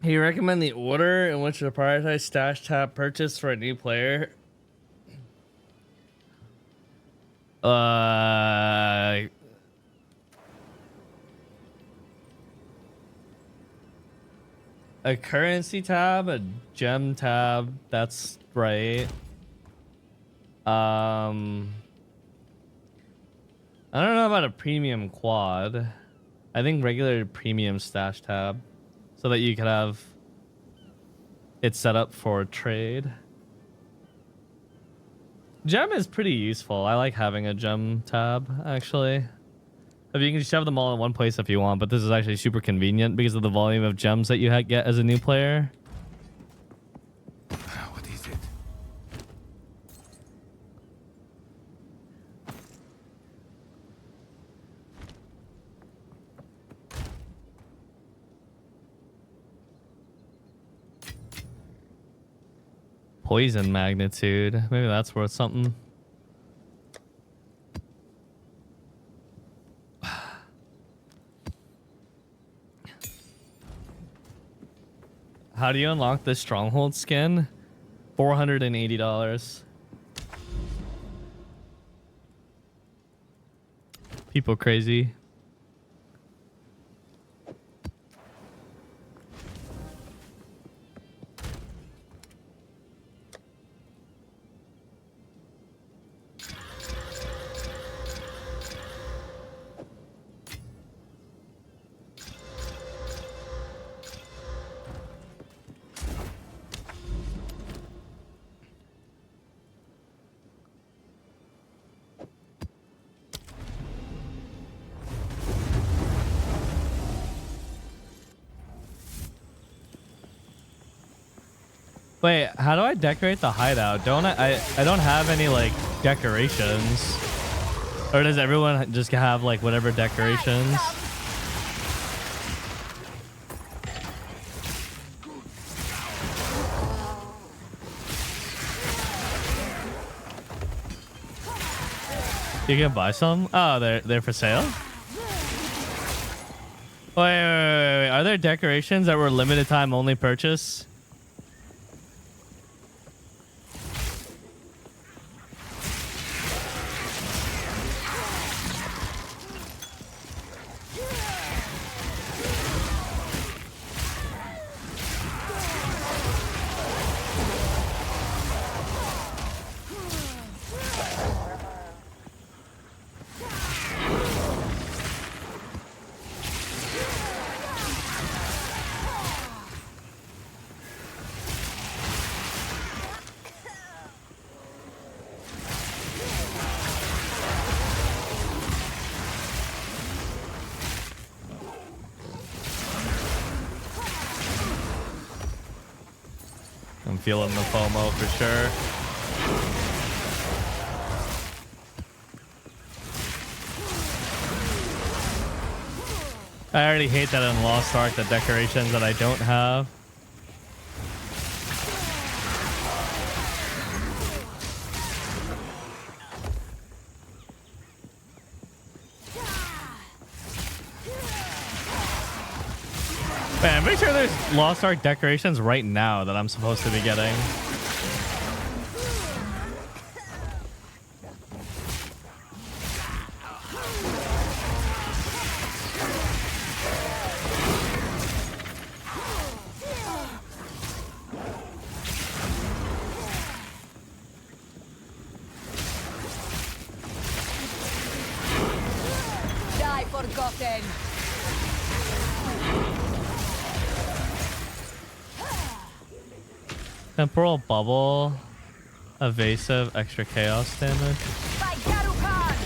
You recommend the order in which to prioritize stash tab purchase for a new player? A currency tab, a gem tab. That's right. I don't know about a premium quad. I think regular premium stash tab, so that you could have it set up for trade. Gem is pretty useful. I like having a gem tab, actually. If you can just have them all in one place if you want, but this is actually super convenient because of the volume of gems that you get as a new player. What is it? Poison magnitude. Maybe that's worth something. How do you unlock the stronghold skin? $480. People crazy. Wait, how do I decorate the hideout? Don't I don't have any like decorations. Or does everyone just have like whatever decorations? You can buy some? Oh, they're for sale? Wait. Are there decorations that were limited time only purchase? I'm feeling the FOMO for sure. I already hate that in Lost Ark, the decorations that I don't have. Man, I'm pretty sure there's Lost Ark decorations right now that I'm supposed to be getting. Die forgotten. Temporal bubble, evasive, extra chaos damage. By Garukan.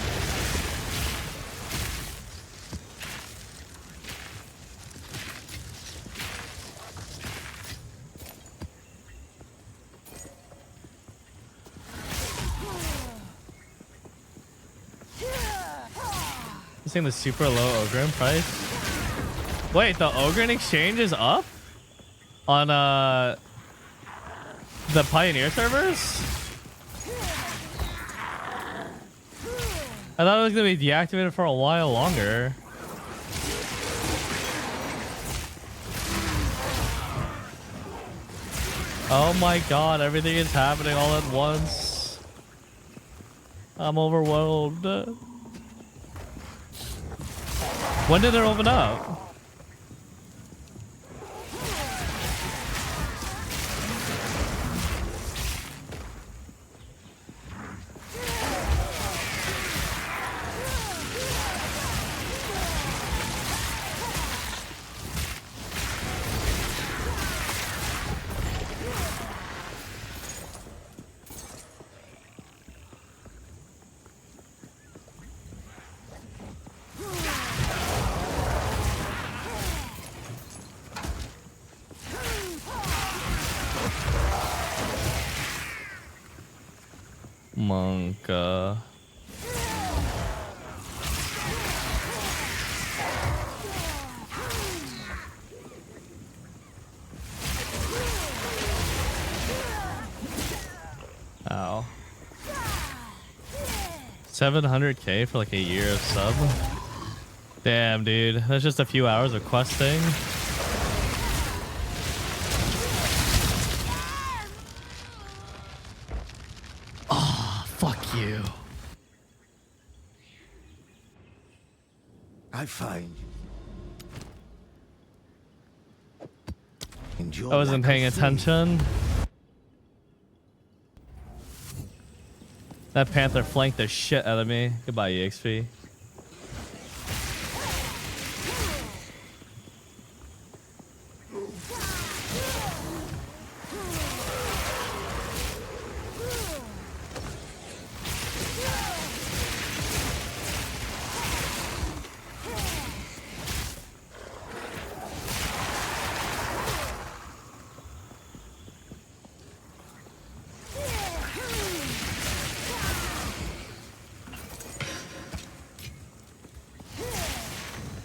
You seeing the super low Ogre price? Wait, the Ogre exchange is up on the Pioneer servers? I thought it was gonna be deactivated for a while longer. Oh my god, everything is happening all at once. I'm overwhelmed. When did it open up? Monk. Ow. 700k for like a year of sub. Damn, dude. That's just a few hours of questing. Oh, fuck you. I find enjoy. I wasn't paying attention. That panther flanked the shit out of me. Goodbye, EXP.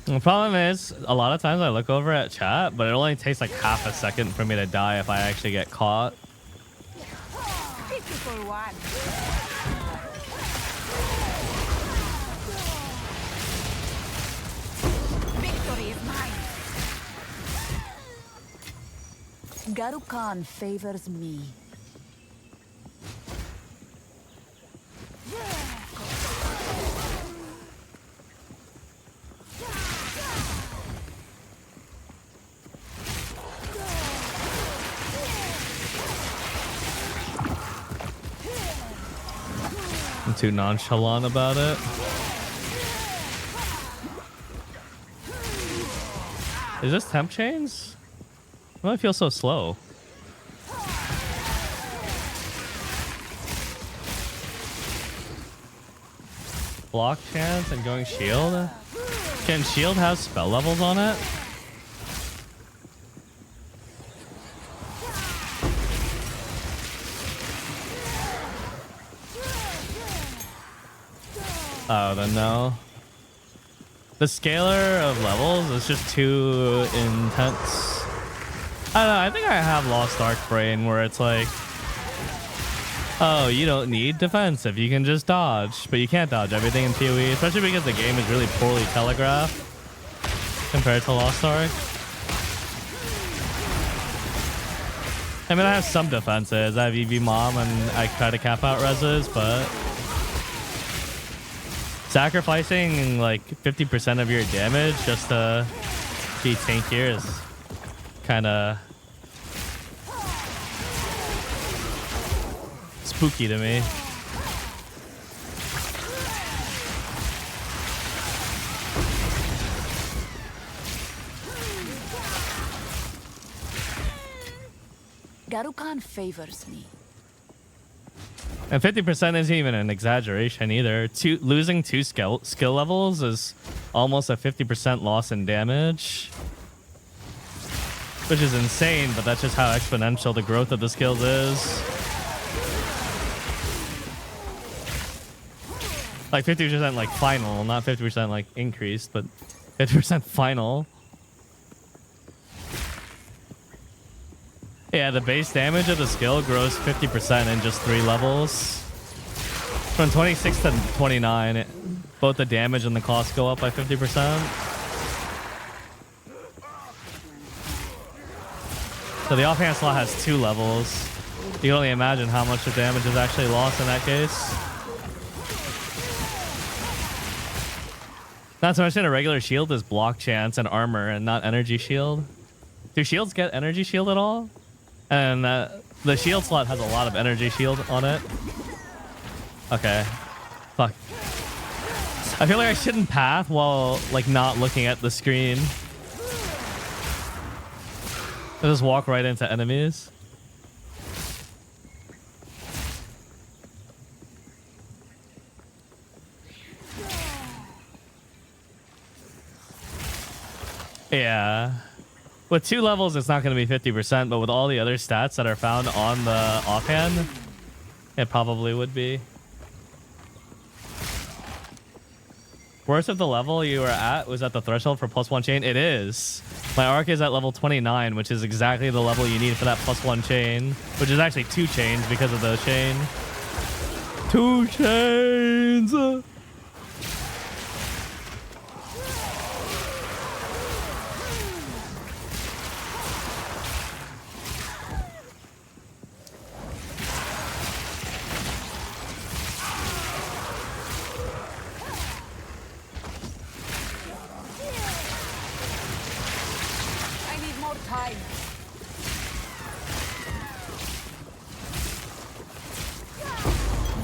The problem is, a lot of times I look over at chat, but it only takes like half a second for me to die if I actually get caught. Beautiful one. Victory is mine. Garu Khan favors me. I'm too nonchalant about it. Is this temp chains? Why do I feel so slow? Block chance and going shield? Can shield have spell levels on it? Oh, then no. The scalar of levels is just too intense. I don't know, I think I have Lost Ark brain where it's like, oh, you don't need defensive, you can just dodge. But you can't dodge everything in PoE, especially because the game is really poorly telegraphed compared to Lost Ark. I mean, I have some defenses. I have EV Mom and I try to cap out reses, but sacrificing like 50% of your damage just to be tankier is kind of spooky to me. Garu Khan favors me. And 50% isn't even an exaggeration either. Losing two skill levels is almost a 50% loss in damage, which is insane, but that's just how exponential the growth of the skills is. Like 50% like final, not 50% like increased, but 50% final. Yeah, the base damage of the skill grows 50% in just 3 levels. From 26 to 29, both the damage and the cost go up by 50%. So the offhand slot has 2 levels. You can only imagine how much the damage is actually lost in that case. Not to mention a regular shield is block chance and armor and not energy shield. Do shields get energy shield at all? And the shield slot has a lot of energy shield on it. Okay. Fuck. I feel like I shouldn't path while like not looking at the screen. I just walk right into enemies. Yeah. With 2 levels, it's not going to be 50%, but with all the other stats that are found on the offhand, it probably would be. Worst of the level you were at was at the threshold for +1 chain? It is. My arc is at level 29, which is exactly the level you need for that +1 chain, which is actually 2 chains because of the chain. 2 chains!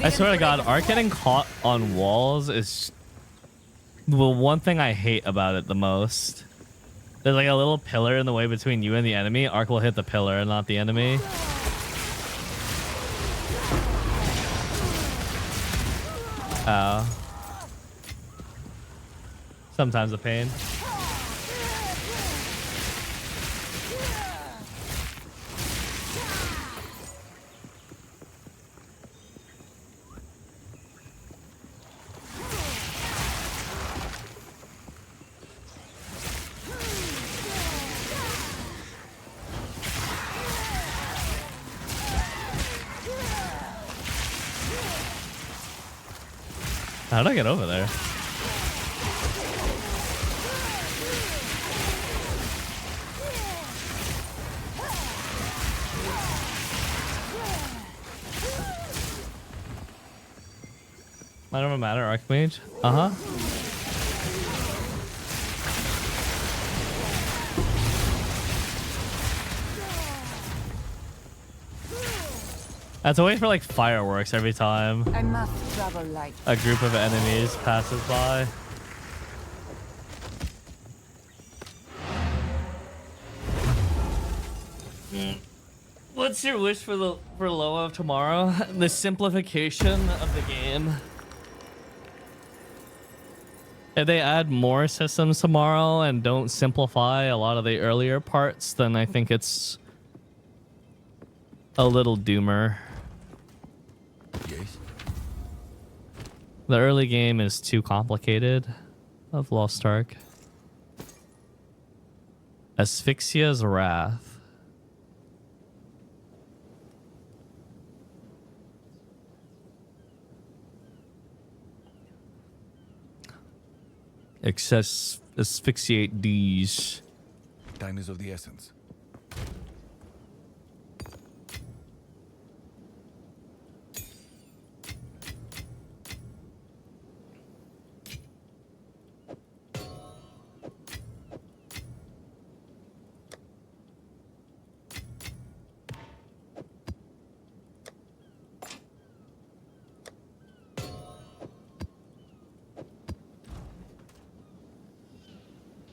I swear to God, arc getting caught on walls is the one thing I hate about it the most. There's like a little pillar in the way between you and the enemy. Arc will hit the pillar and not the enemy. Oh. Sometimes a pain. How did I get over there? Might not matter, Archmage. Uh-huh. That's a way for like fireworks every time I must travel light. a group of enemies passes by. What's your wish for Loa of tomorrow? The simplification of the game. If they add more systems tomorrow and don't simplify a lot of the earlier parts, then I think it's a little doomer. Yes. The early game is too complicated of Lost Ark. Asphyxia's Wrath. Asphyxiate these. Time is of the essence.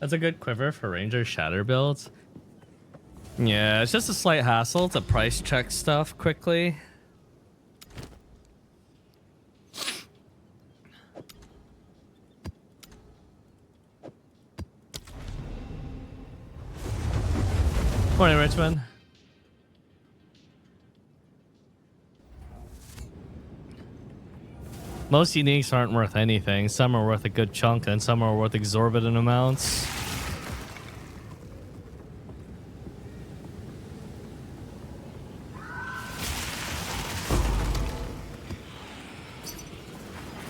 That's a good quiver for Ranger Shatter builds. Yeah, it's just a slight hassle to price check stuff quickly. Morning, Richmond. Most uniques aren't worth anything. Some are worth a good chunk, and some are worth exorbitant amounts.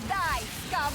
Die, scum!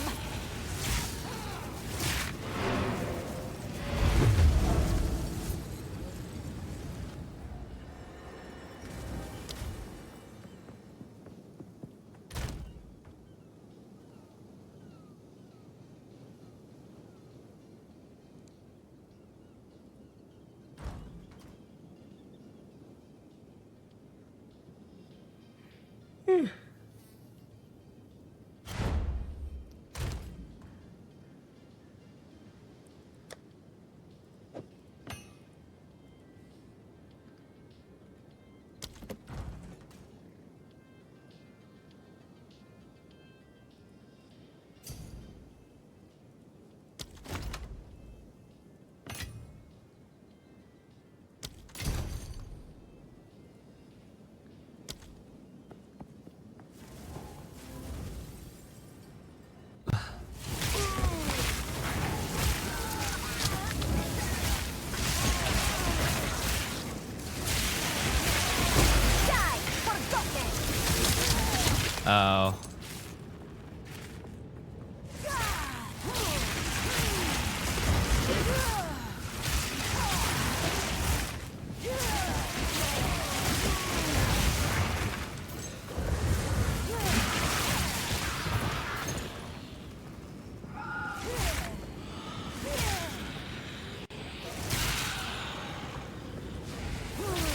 Oh.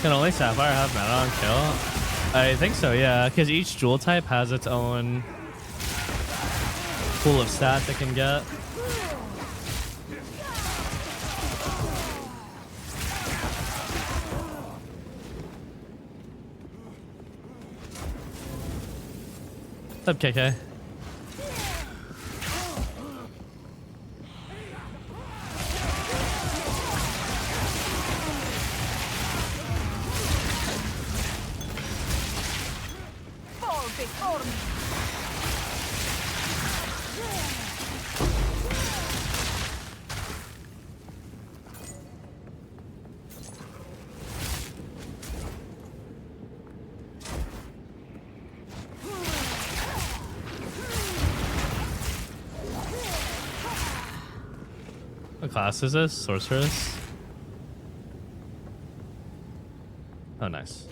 Can only Sapphire have mana on kill? I think so, yeah, because each jewel type has its own pool of stats it can get. What's up, KK? What class is this? Sorceress? Oh, nice.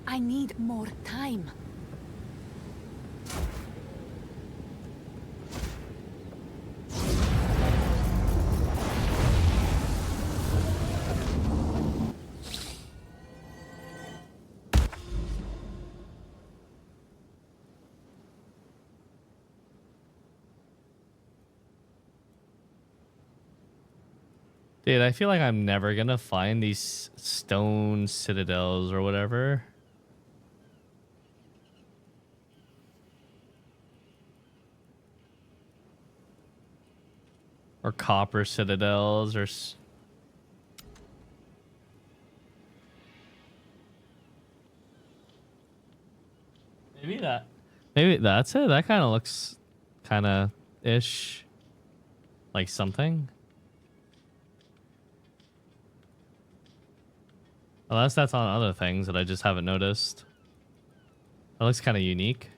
I need more time. Dude, I feel like I'm never gonna find these stone citadels or whatever. Or copper citadels or... Maybe that... Maybe that's it? That kind of looks kind of ish like something. Unless that's on other things that I just haven't noticed. That looks kind of unique.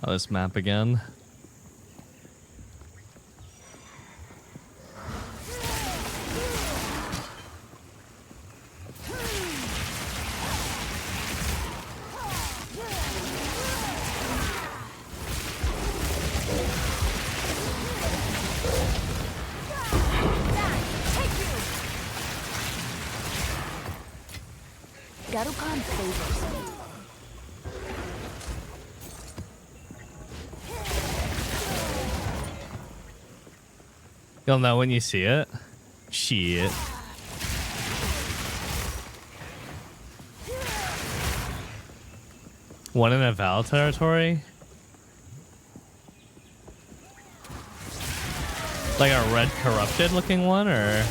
Oh, this map again. Garukan favors me. You'll know when you see it. Shit. One in a Val territory? Like a red corrupted looking one, or?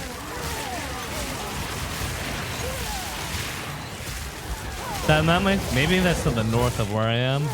That might, maybe that's to the north of where I am.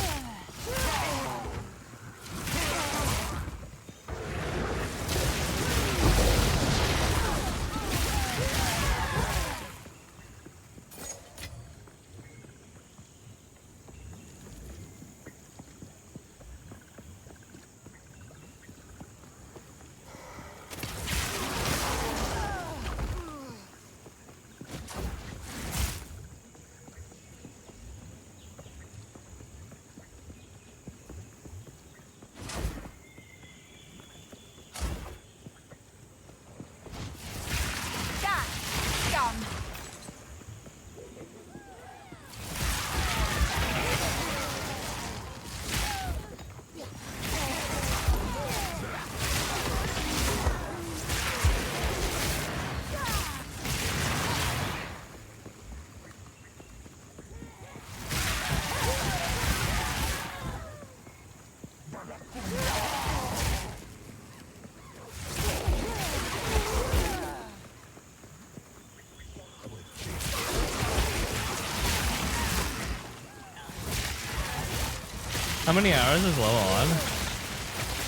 How many hours is low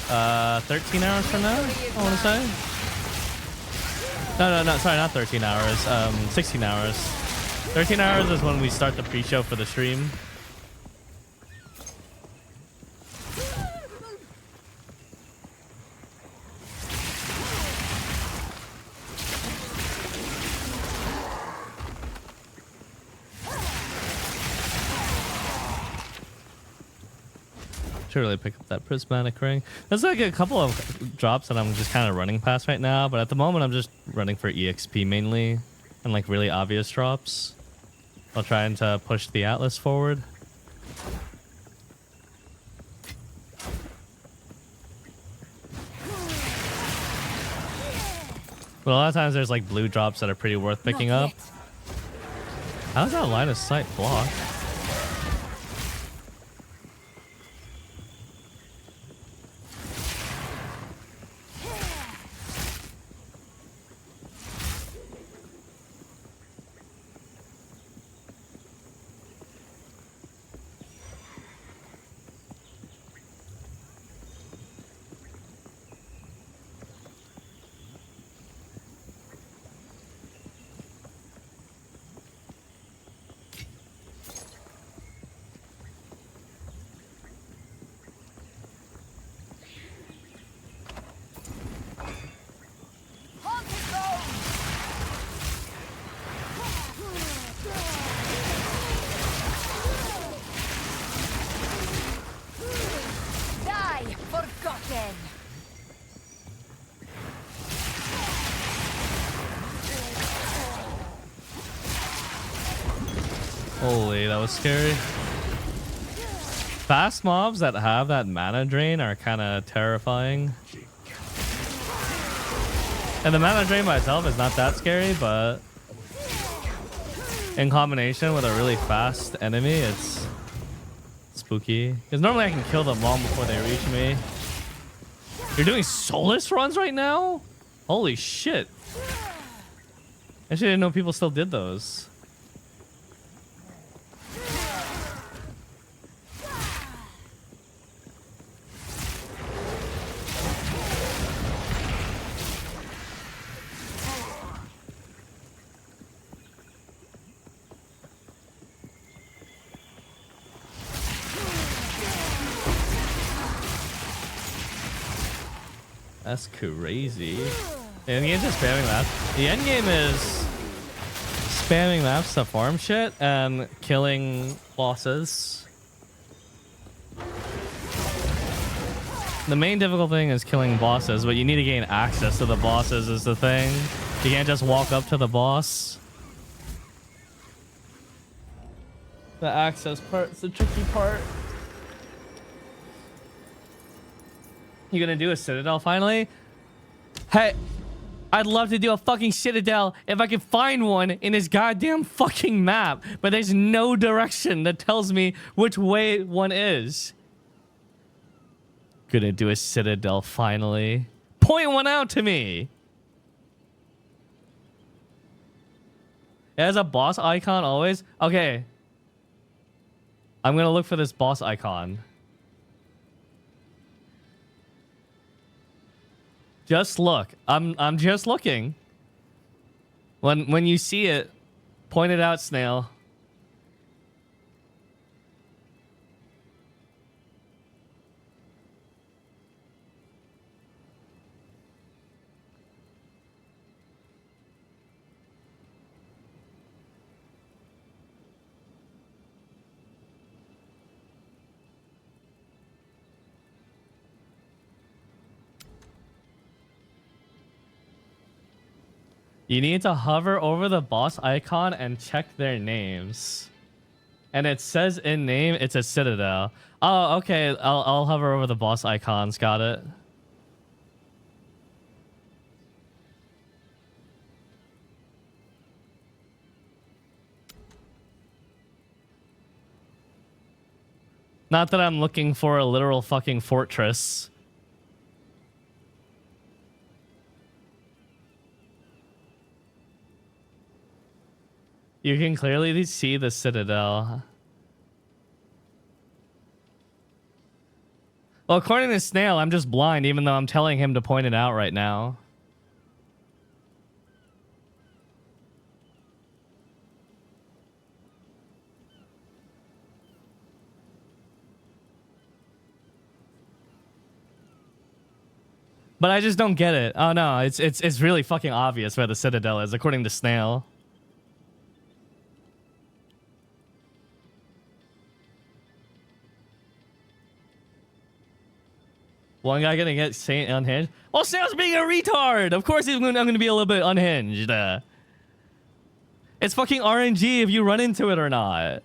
on? 13 hours from now, I want to say. No, sorry, not 13 hours. 16 hours. 13 hours is when we start the pre-show for the stream. Should really pick up that prismatic ring. There's like a couple of drops that I'm just kind of running past right now, but at the moment I'm just running for EXP mainly and like really obvious drops while trying to push the Atlas forward. But a lot of times there's like blue drops that are pretty worth picking up. How's that line of sight blocked? Holy, that was scary. Fast mobs that have that mana drain are kind of terrifying. And the mana drain by itself is not that scary, but in combination with a really fast enemy, it's spooky. Because normally I can kill them long before they reach me. You're doing soulless runs right now? Holy shit. I actually didn't know people still did those. That's crazy. The endgame's just spamming maps. The endgame is spamming maps to farm shit and killing bosses. The main difficult thing is killing bosses, but you need to gain access to the bosses is the thing. You can't just walk up to the boss. The access part's the tricky part. You gonna do a citadel finally? Hey, I'd love to do a fucking citadel if I could find one in this goddamn fucking map, but there's no direction that tells me which way one is. Gonna do a citadel finally. Point one out to me. It has a boss icon always. Okay. I'm gonna look for this boss icon. Just look. I'm just looking. When you see it, point it out, Snail. You need to hover over the boss icon and check their names. And it says in name, it's a citadel. Oh, okay. I'll hover over the boss icons. Got it. Not that I'm looking for a literal fucking fortress. You can clearly see the citadel. Well, according to Snail, I'm just blind, even though I'm telling him to point it out right now. But I just don't get it. Oh no, it's really fucking obvious where the Citadel is, according to Snail. One guy gonna get Saint unhinged. Well, Snail's being a retard. Of course I'm gonna be a little bit unhinged. It's fucking RNG if you run into it or not.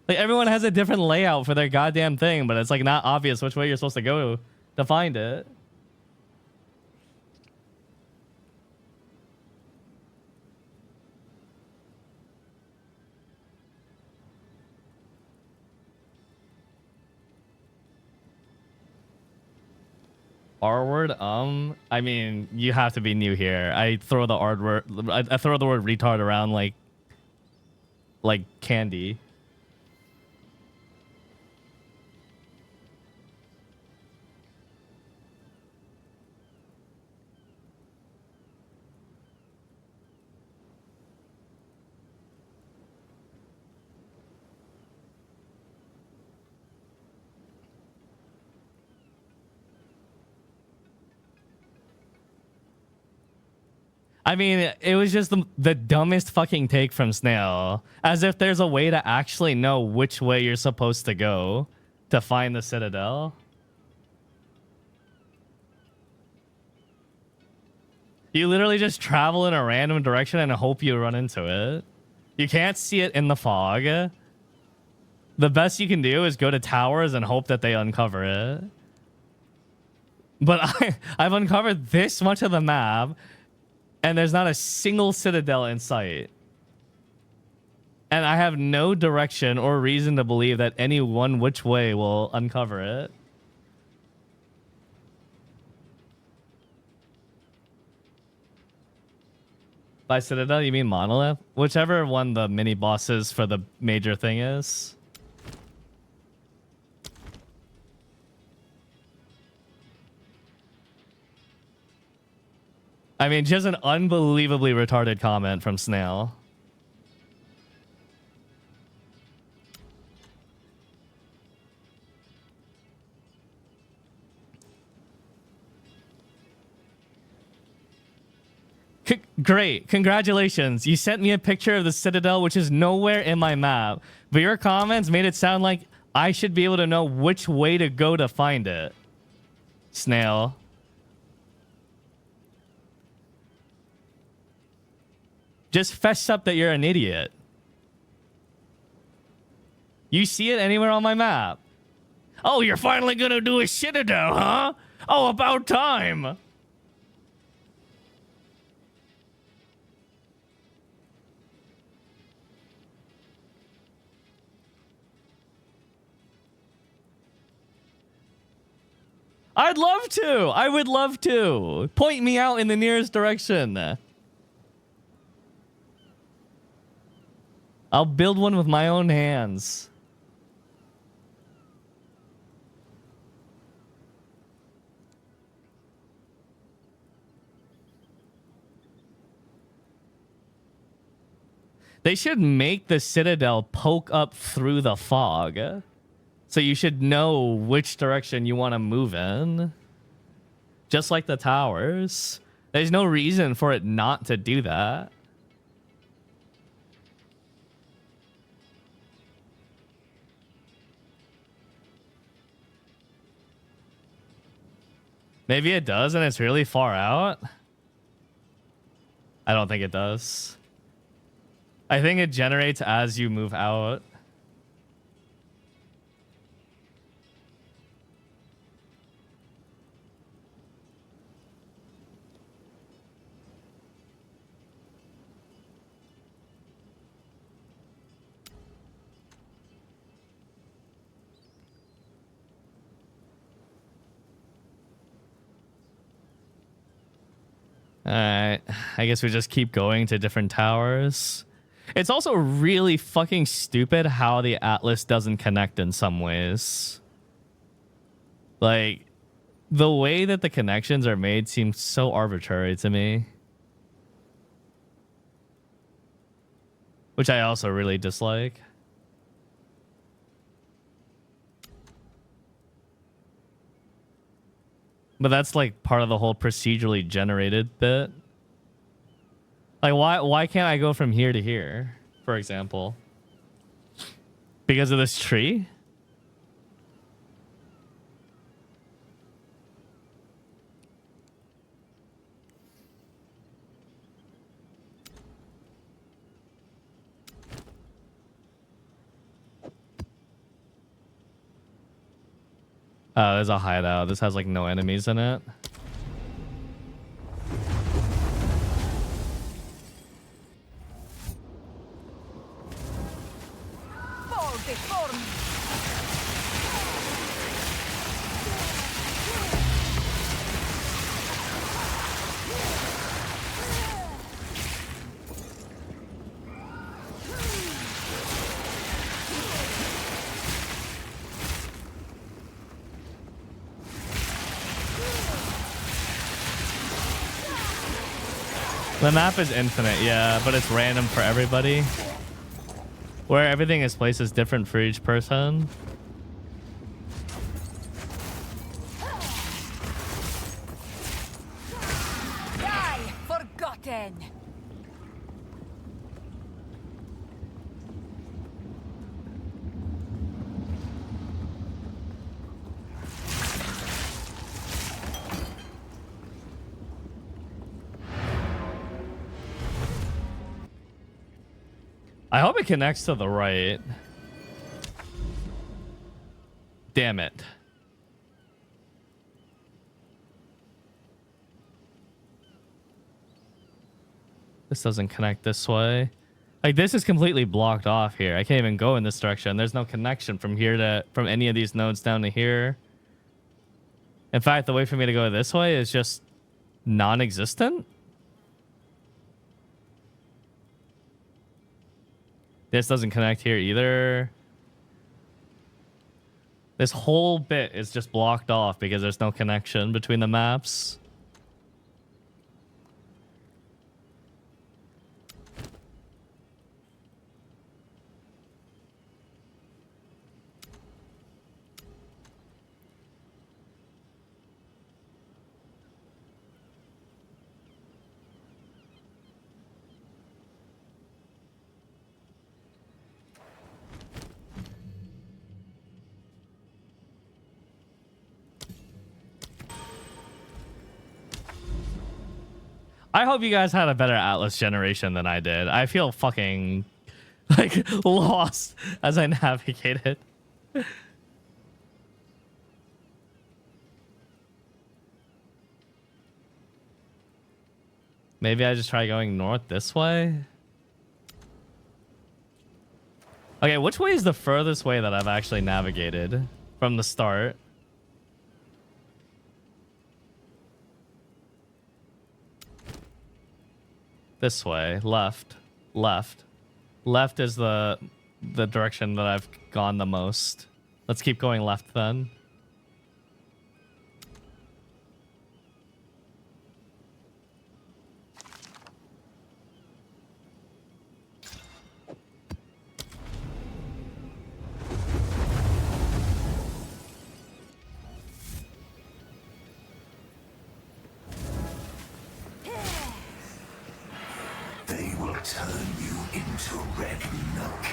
Like, everyone has a different layout for their goddamn thing, but it's like not obvious which way you're supposed to go to find it. R word? I mean, you have to be new here. I throw the R word. I throw the word retard around like candy. I mean, it was just the dumbest fucking take from Snail. As if there's a way to actually know which way you're supposed to go to find the Citadel. You literally just travel in a random direction and hope you run into it. You can't see it in the fog. The best you can do is go to towers and hope that they uncover it. But I've uncovered this much of the map, and there's not a single Citadel in sight. And I have no direction or reason to believe that any one which way will uncover it. By Citadel, you mean Monolith? Whichever one the mini bosses for the major thing is. I mean, just an unbelievably retarded comment from Snail. Great. Congratulations. You sent me a picture of the Citadel, which is nowhere in my map. But your comments made it sound like I should be able to know which way to go to find it. Snail. Just fess up that you're an idiot. You see it anywhere on my map? Oh, you're finally gonna do a Citadel, huh? Oh, about time. I'd love to. I would love to. Point me out in the nearest direction. I'll build one with my own hands. They should make the Citadel poke up through the fog. So you should know which direction you want to move in. Just like the towers. There's no reason for it not to do that. Maybe it does and it's really far out. I don't think it does. I think it generates as you move out. Alright, I guess we just keep going to different towers. It's also really fucking stupid how the Atlas doesn't connect in some ways. Like, the way that the connections are made seems so arbitrary to me. Which I also really dislike. But that's like part of the whole procedurally generated bit. Like, why can't I go from here to here, for example? Because of this tree? Oh, there's a hideout. This has like no enemies in it. The map is infinite, yeah, but it's random for everybody. Where everything is placed is different for each person. Die, forgotten. I hope it connects to the right. Damn it. This doesn't connect this way. Like, this is completely blocked off here. I can't even go in this direction. There's no connection from here to, from any of these nodes down to here. In fact, the way for me to go this way is just non-existent. This doesn't connect here either. This whole bit is just blocked off because there's no connection between the maps. I hope you guys had a better Atlas generation than I did. I feel fucking like lost as I navigated. Maybe I just try going north this way. Okay, which way is the furthest way that I've actually navigated from the start? This way, left, left. Left is the direction that I've gone the most. Let's keep going left then. They will turn you into red milk.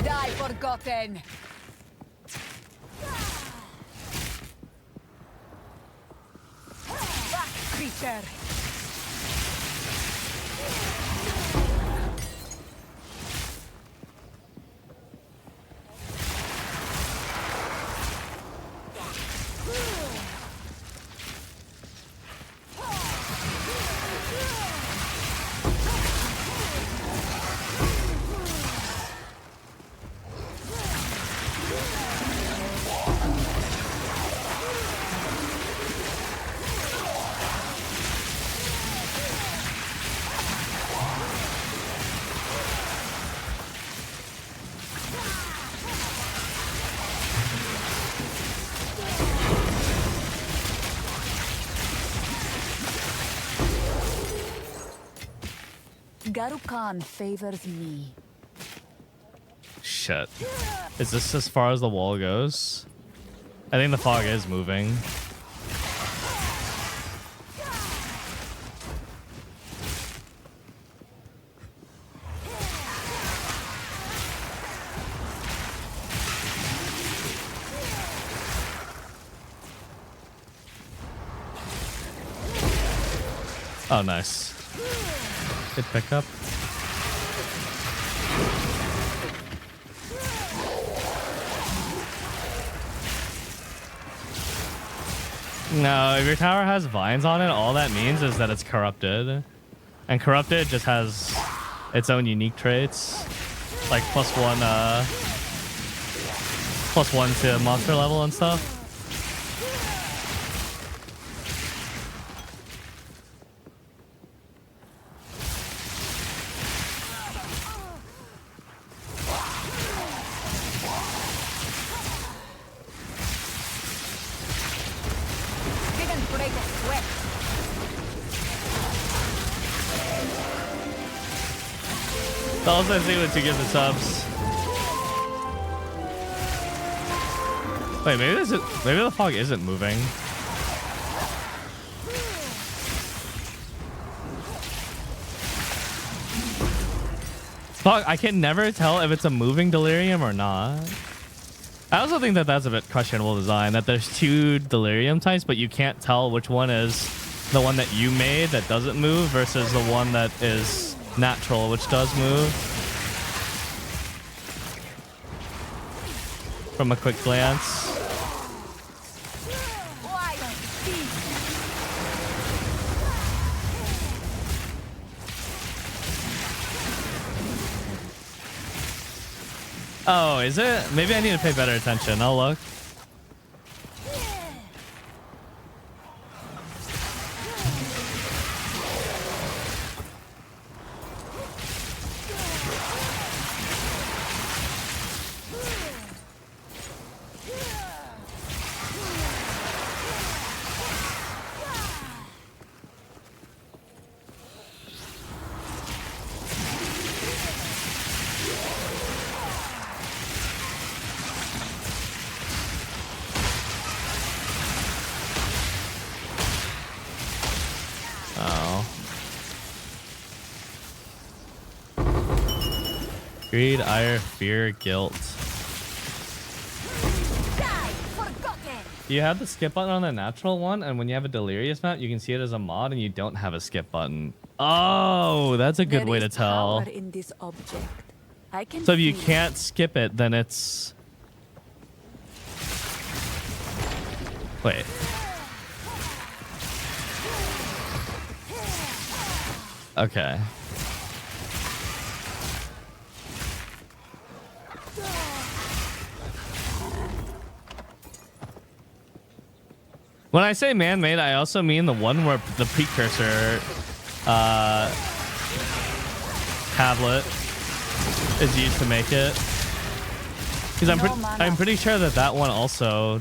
Die, forgotten. Back, creature. Garukan favors me. Shit. Is this as far as the wall goes? I think the fog is moving. Oh, nice. Good pickup. No, if your tower has vines on it, all that means is that it's corrupted. And corrupted just has its own unique traits. Like +1 to monster level and stuff. Also, I think to give the subs. Wait, maybe the fog isn't moving. Fog, I can never tell if it's a moving delirium or not. I also think that that's a bit questionable design. That there's two delirium types, but you can't tell which one is the one that you made that doesn't move versus the one that is natural, which does move. From a quick glance. Oh, is it? Maybe I need to pay better attention. I'll look. Greed, ire, fear, guilt. You have the skip button on the natural one, and when you have a delirious map, you can see it as a mod, and you don't have a skip button. Oh, that's a good way to tell. In this object. I can So if you can't skip it, then it's... Wait. Okay. When I say man-made, I also mean the one where the precursor tablet is used to make it. Because I'm pretty sure that that one also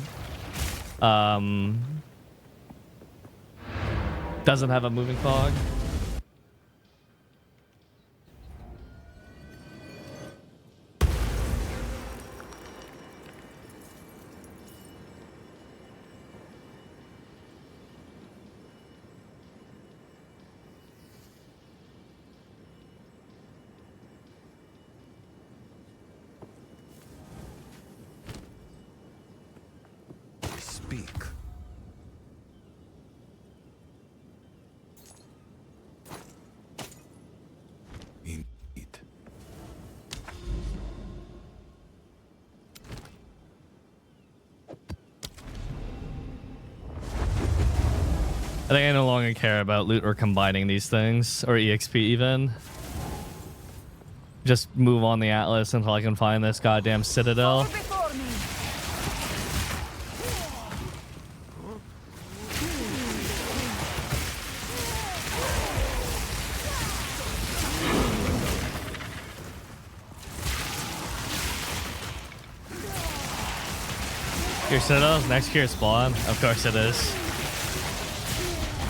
doesn't have a moving fog. I think I no longer care about loot or combining these things, or EXP even. Just move on the Atlas until I can find this goddamn citadel. Your citadel's next to your spawn? Of course it is.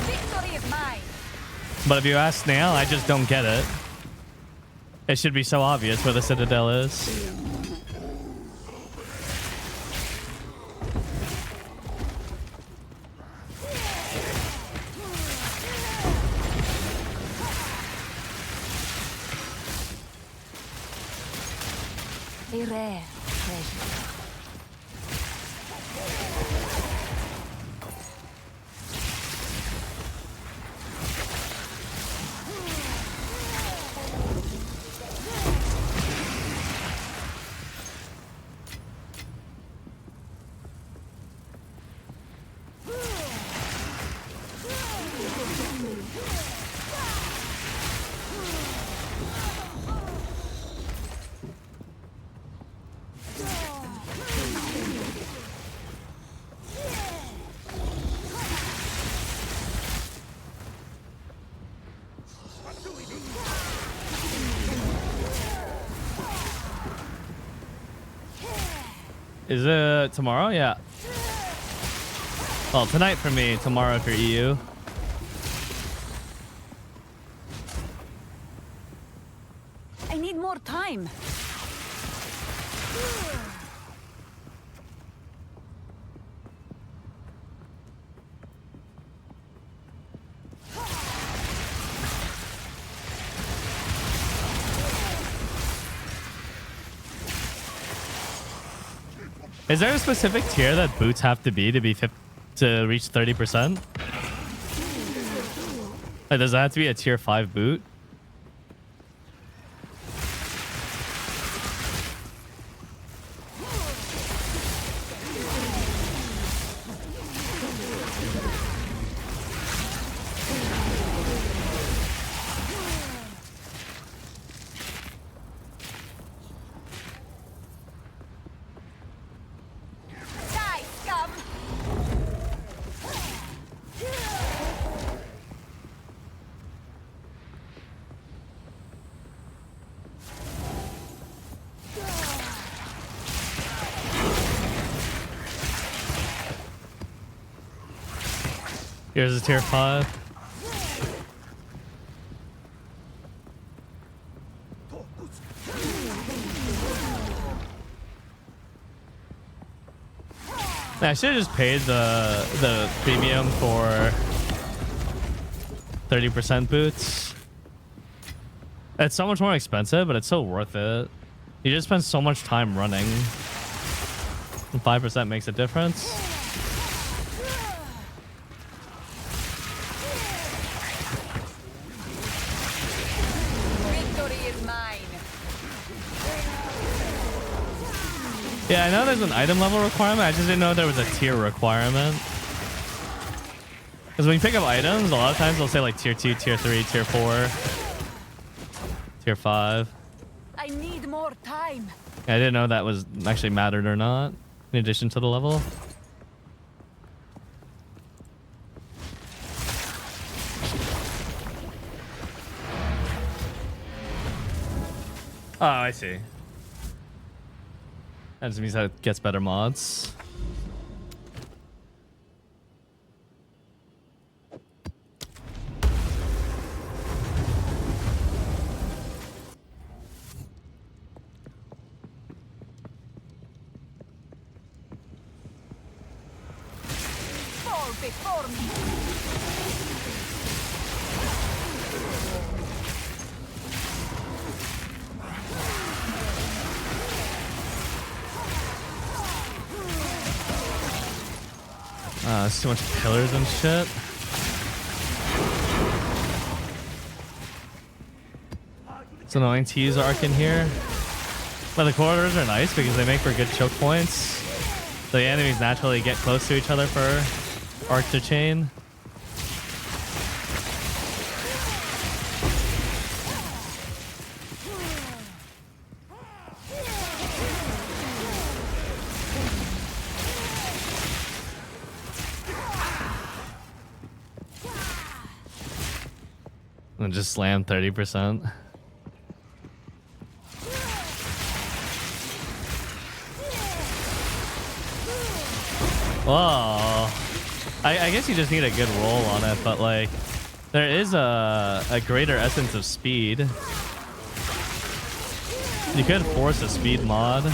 Victory is mine. But if you ask Snail, I just don't get it. It should be so obvious where the Citadel is. A rare treasure. Is it tomorrow? Yeah. Well, tonight for me, tomorrow if you're EU. I need more time. Is there a specific tier that boots have to be to reach 30%? Like, does that have to be a tier 5 boot? Here's a tier 5. I should have just paid the premium for 30% boots. It's so much more expensive, but it's so worth it. You just spend so much time running. And 5% makes a difference. Yeah, I know there's an item level requirement. I just didn't know there was a tier requirement. Because when you pick up items, a lot of times they'll say like tier 2, tier 3, tier 4, tier 5. I need more time. Yeah, I didn't know that was actually mattered or not in addition to the level. Oh, I see. That just means that it gets better mods. Fall before me. There's too much pillars and shit. It's annoying to use Arc in here. But the corridors are nice because they make for good choke points. So the enemies naturally get close to each other for Arc to chain. And just slam 30%. Whoa. I guess you just need a good roll on it, but like there is a greater essence of speed. You could force a speed mod.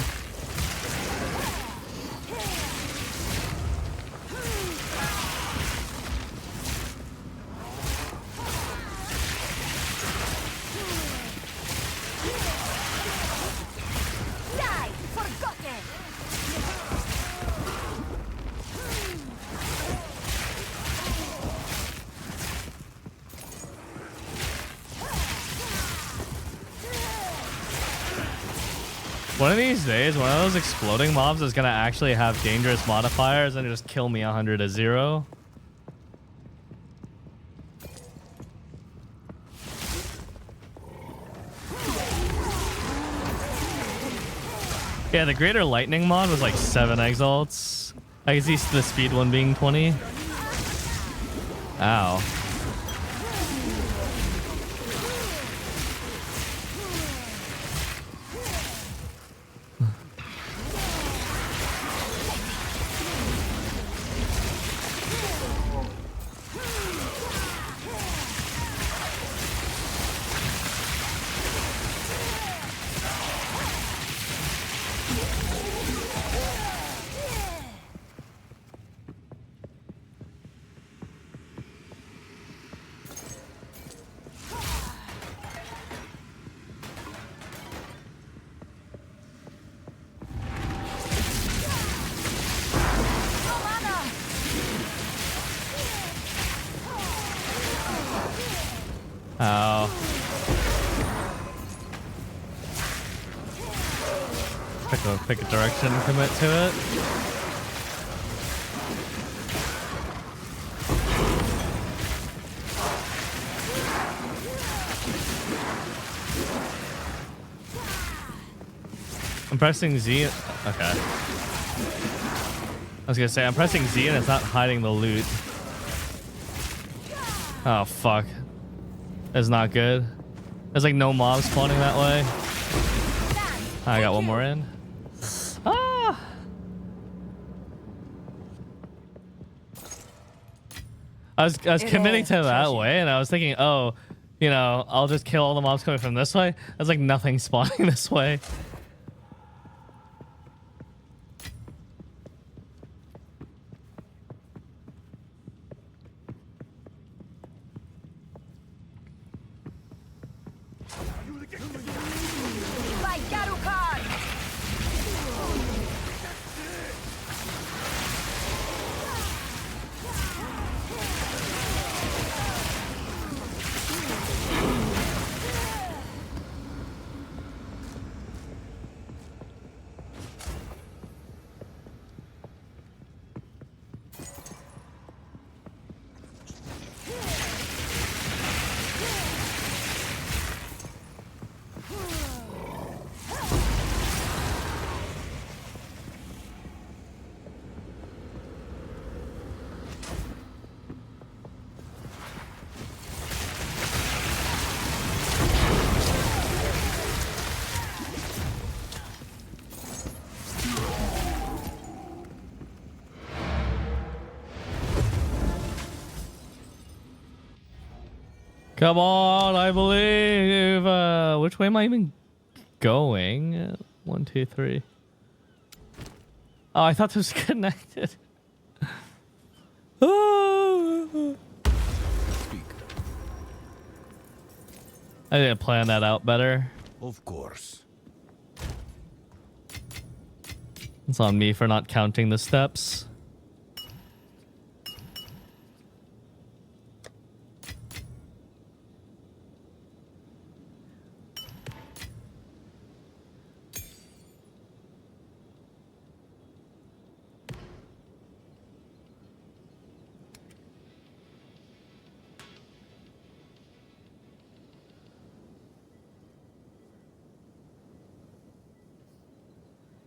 One of these days, one of those exploding mobs is gonna actually have dangerous modifiers and just kill me 100-0. Yeah, the greater lightning mod was like 7 exalts. I can see the speed one being 20. Ow. Ow. Pick a direction and commit to it. I'm pressing Z. Okay. I was gonna say, I'm pressing Z and it's not hiding the loot. Oh, fuck. That's not good. There's like no mobs spawning that way. I got one more in. Ah! I was committing to that way, and I was thinking, oh, you know, I'll just kill all the mobs coming from this way. There's like nothing spawning this way. Come on, I believe. Which way am I even going? 1, 2, 3. Oh, I thought this was connected. I didn't plan that out better. Of course. It's on me for not counting the steps.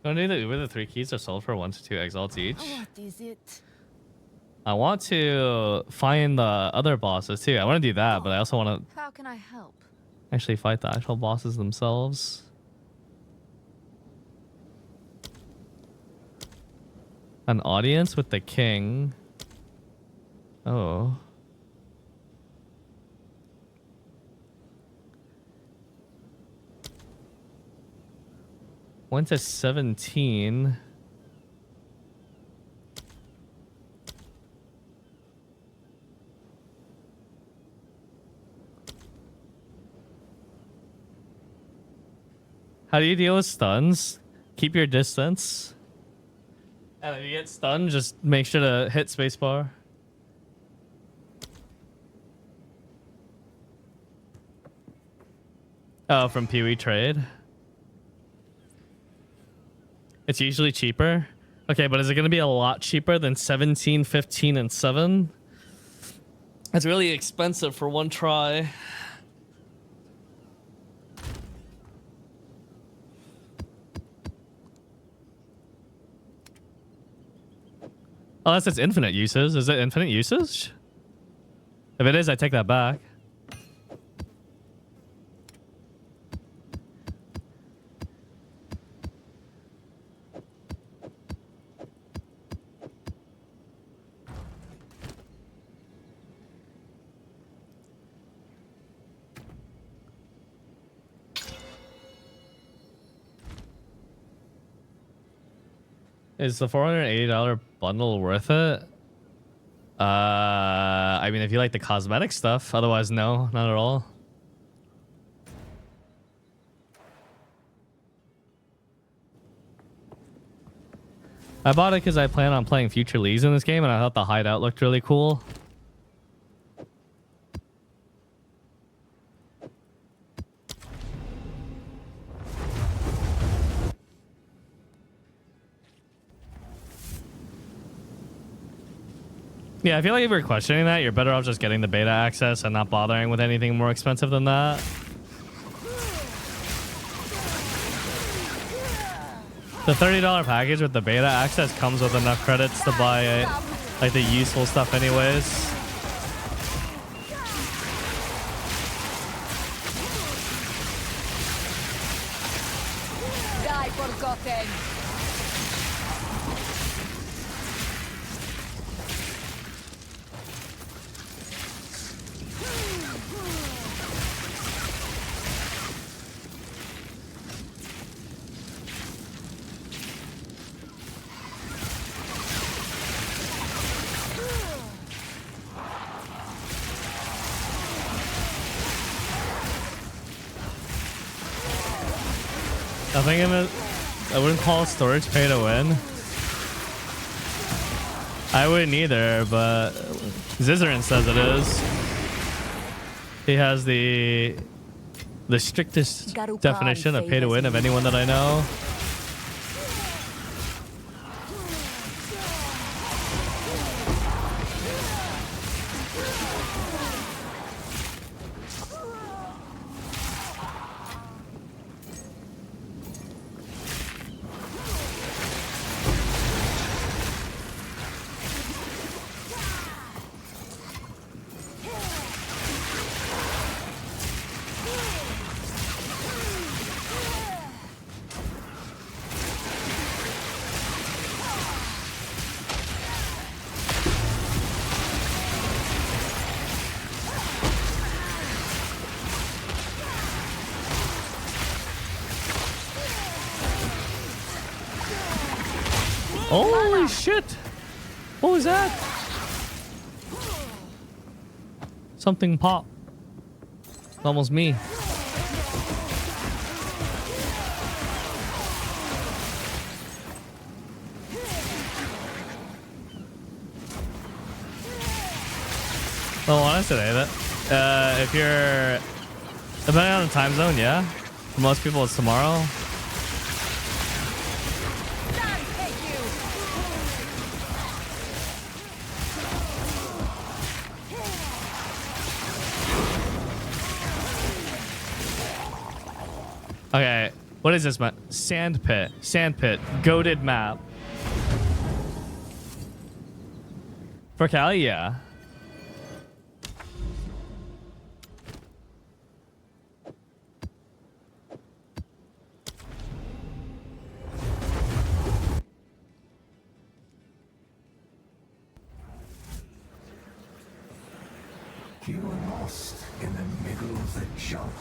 Don't do the Uber. The 3 keys are sold for 1 to 2 exalts each. What is it? I want to find the other bosses too. I want to do that, but I also want to How can I help? actually fight the actual bosses themselves. An audience with the king. Oh. went to 17. How do you deal with stuns? Keep your distance. And if you get stunned, just make sure to hit spacebar. Oh, from Pee-wee Trade. It's usually cheaper. Okay, but is it going to be a lot cheaper than 17, 15, and 7? It's really expensive for one try. Unless it's infinite uses. Is it infinite usage? If it is, I take that back. Is the $480 bundle worth it? I mean, if you like the cosmetic stuff, otherwise, no, not at all. I bought it because I plan on playing future leagues in this game, and I thought the hideout looked really cool. Yeah, I feel like if you're questioning that, you're better off just getting the beta access and not bothering with anything more expensive than that. The $30 package with the beta access comes with enough credits to buy like the useful stuff anyways. Die forgotten. Nothing in it. I wouldn't call storage pay to win. I wouldn't either, but Zizarin says it is. He has the strictest definition of pay to win of anyone that I know. Holy shit! What was that? Something popped. Almost me. Well, honestly, that if you're depending on the time zone, yeah. For most people, it's tomorrow. Okay, what is this map? Sandpit. Sandpit. Goated map. For Cali, yeah. You were lost in the middle of the jungle.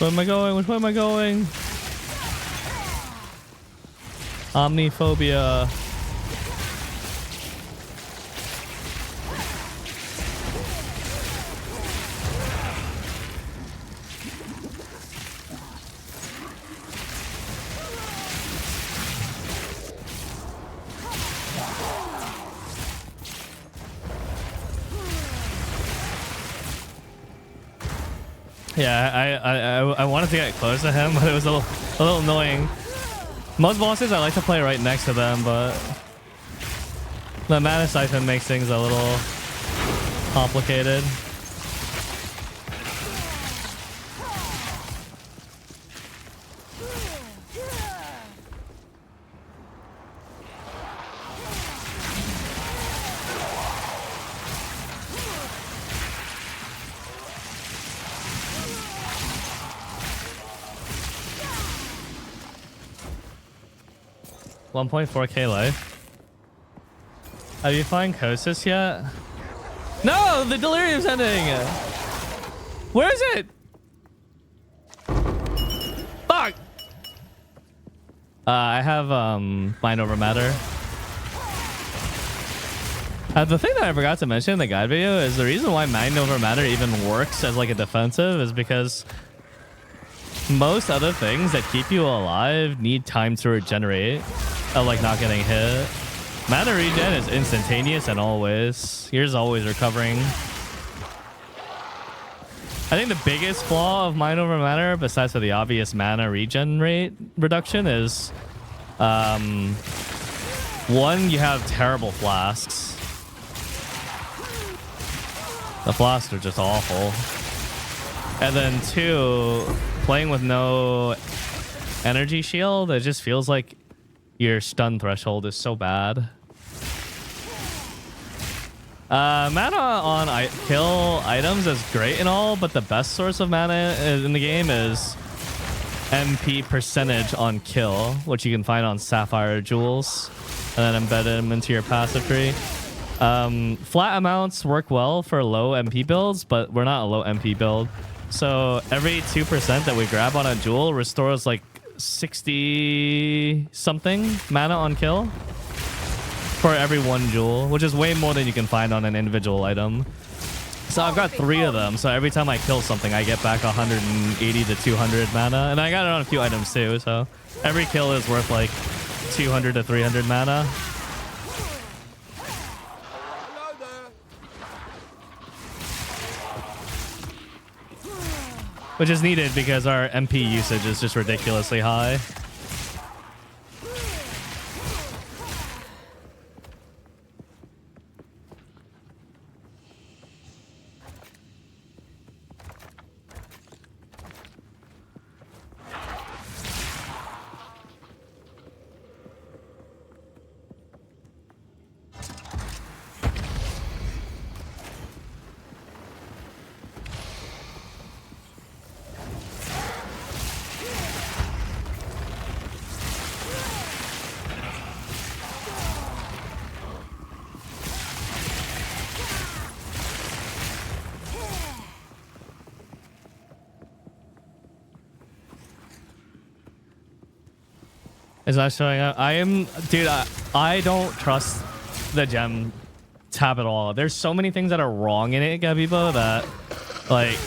Where am I going? Which way am I going? Omniphobia. Yeah, I wanted to get close to him, but it was a little annoying. Most bosses I like to play right next to them, but the mana siphon makes things a little complicated. $1.4k life. Have you found Kosis yet? No, the delirium's ending. Where is it? Fuck. I have mind over matter. The thing that I forgot to mention in the guide video is the reason why mind over matter even works as like a defensive is because most other things that keep you alive need time to regenerate. Like not getting hit. Mana regen is instantaneous and always. Yours always recovering. I think the biggest flaw of Mind Over Matter, besides for the obvious mana regen rate reduction, is one, you have terrible flasks. The flasks are just awful. And then two, playing with no energy shield, it just feels like your stun threshold is so bad. Mana on kill items is great and all, but the best source of mana in the game is MP percentage on kill, which you can find on Sapphire Jewels, and then embed them into your passive tree. Flat amounts work well for low MP builds, but we're not a low MP build. So every 2% that we grab on a jewel restores like 60 something mana on kill for every one jewel, which is way more than you can find on an individual item. So I've got 3 of them, so every time I kill something I get back 180 to 200 mana, and I got it on a few items too, so every kill is worth like 200 to 300 mana. Which is needed because our MP usage is just ridiculously high. It's not showing up. Dude, I don't trust the gem tab at all. There's so many things that are wrong in it, Gabibo, that like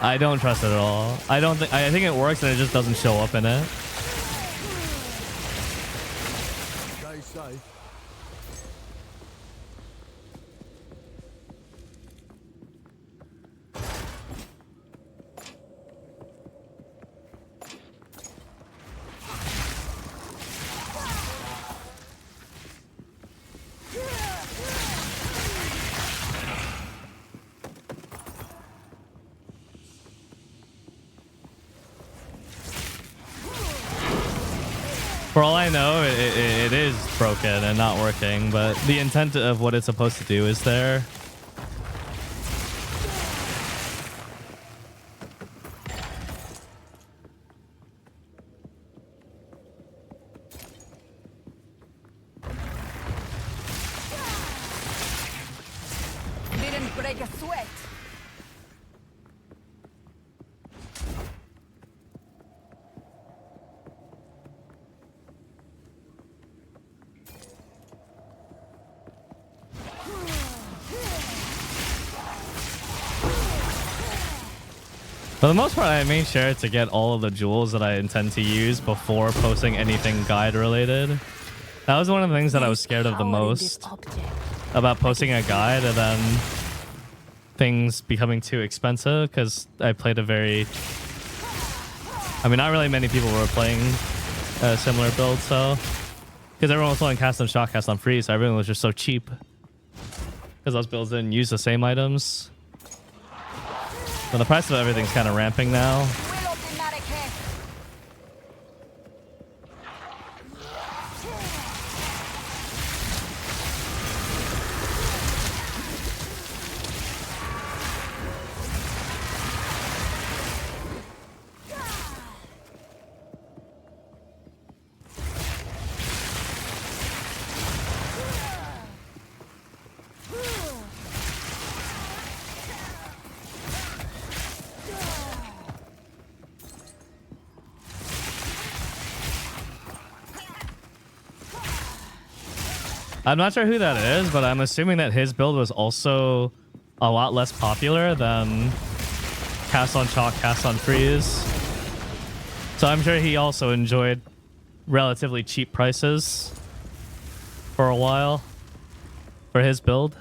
I don't trust it at all. I think it works and it just doesn't show up in it. Stay safe. For all I know, it is broken and not working, but the intent of what it's supposed to do is there. Didn't break a sweat. For the most part, I made sure to get all of the jewels that I intend to use before posting anything guide related. That was one of the things that I was scared of the most about posting a guide and then things becoming too expensive, because I played a very... I mean, not really many people were playing a similar build, so... Because everyone was playing cast on shock, cast on freeze, so everyone was just so cheap. Because those builds didn't use the same items. So the price of everything's kind of ramping now. I'm not sure who that is, but I'm assuming that his build was also a lot less popular than cast on chalk, cast on freeze. So I'm sure he also enjoyed relatively cheap prices for a while for his build.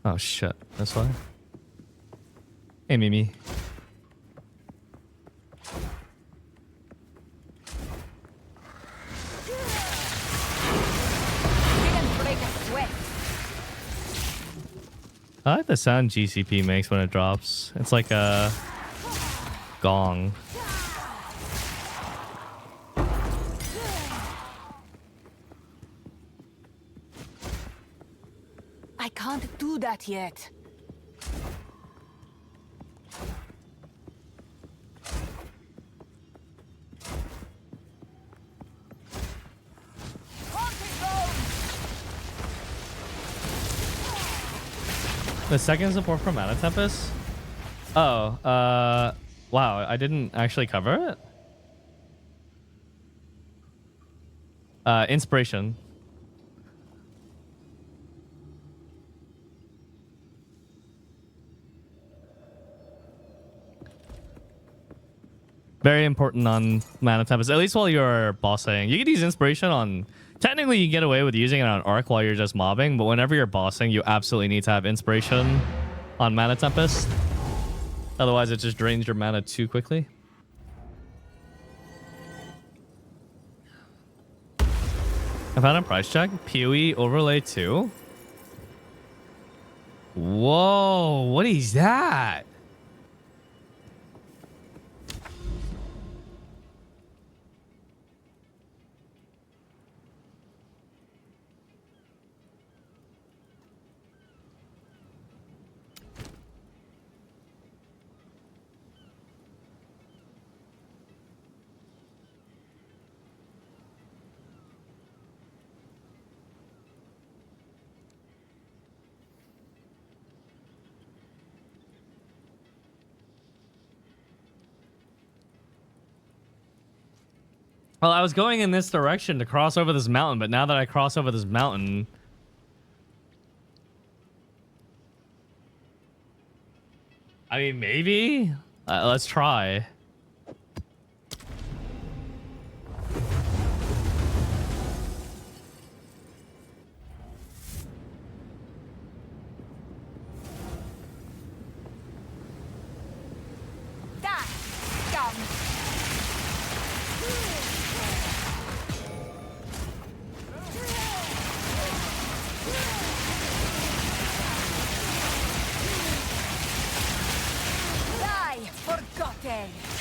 Oh shit, that's why. Hey Mimi. I like the sound GCP makes when it drops. It's like a gong. I can't do that yet. The second support from Mana Tempest? Oh, wow, I didn't actually cover it. Inspiration. Very important on Mana Tempest, at least while you're bossing. You can use Inspiration on... Technically, you can get away with using it on Arc while you're just mobbing, but whenever you're bossing, you absolutely need to have Inspiration on Mana Tempest. Otherwise, it just drains your mana too quickly. I found a price check. PoE Overlay 2. Whoa, what is that? Well, I was going in this direction to cross over this mountain, but now that I cross over this mountain... I mean, maybe? Let's try. Forgotten.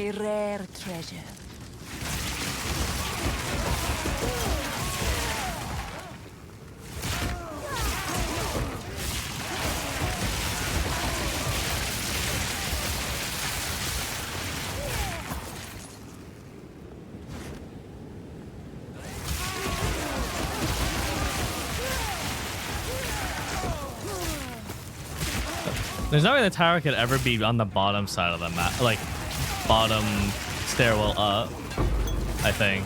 A rare treasure. There's no way the tower could ever be on the bottom side of the map, like bottom stairwell up, I think.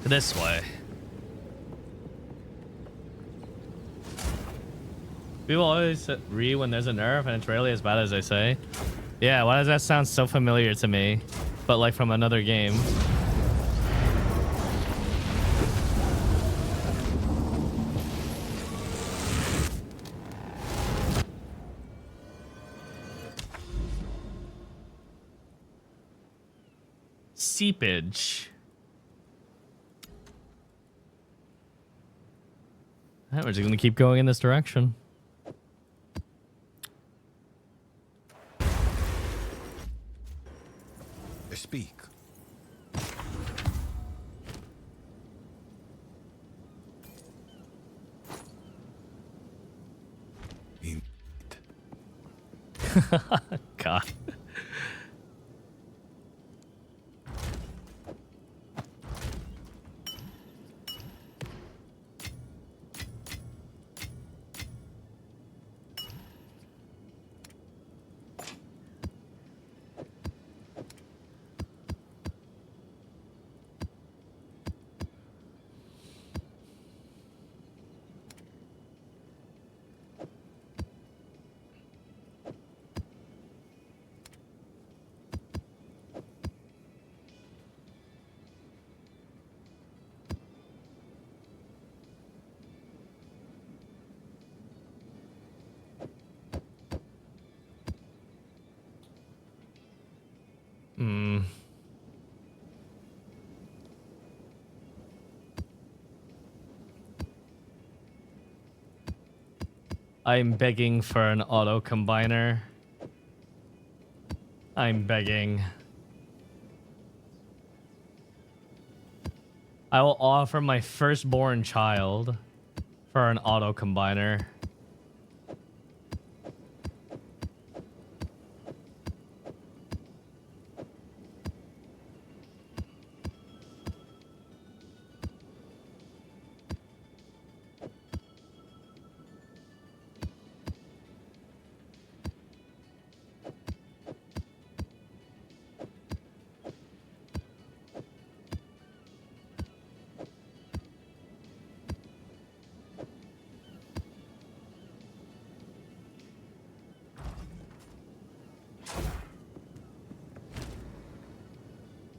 This way. People always re when there's a nerf and it's rarely as bad as they say. Yeah, why does that sound so familiar to me? But like from another game. Seepage. Alright, we're just gonna keep going in this direction. Speak. God. I'm begging for an auto combiner. I'm begging. I will offer my firstborn child for an auto combiner.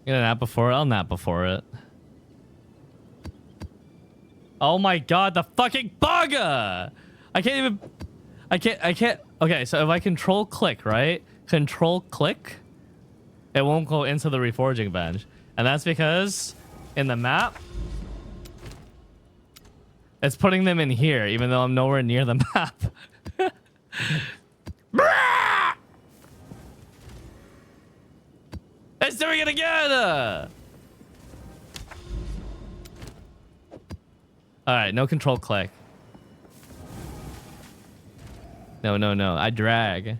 Get a nap before it? I'll nap before it. Oh my god, the fucking bugger! I can't even... I can't... Okay, so if I control click, right? Control click, it won't go into the reforging bench. And that's because in the map, it's putting them in here, even though I'm nowhere near the map. It's doing it again! Alright, no control click. No, no, no. I drag.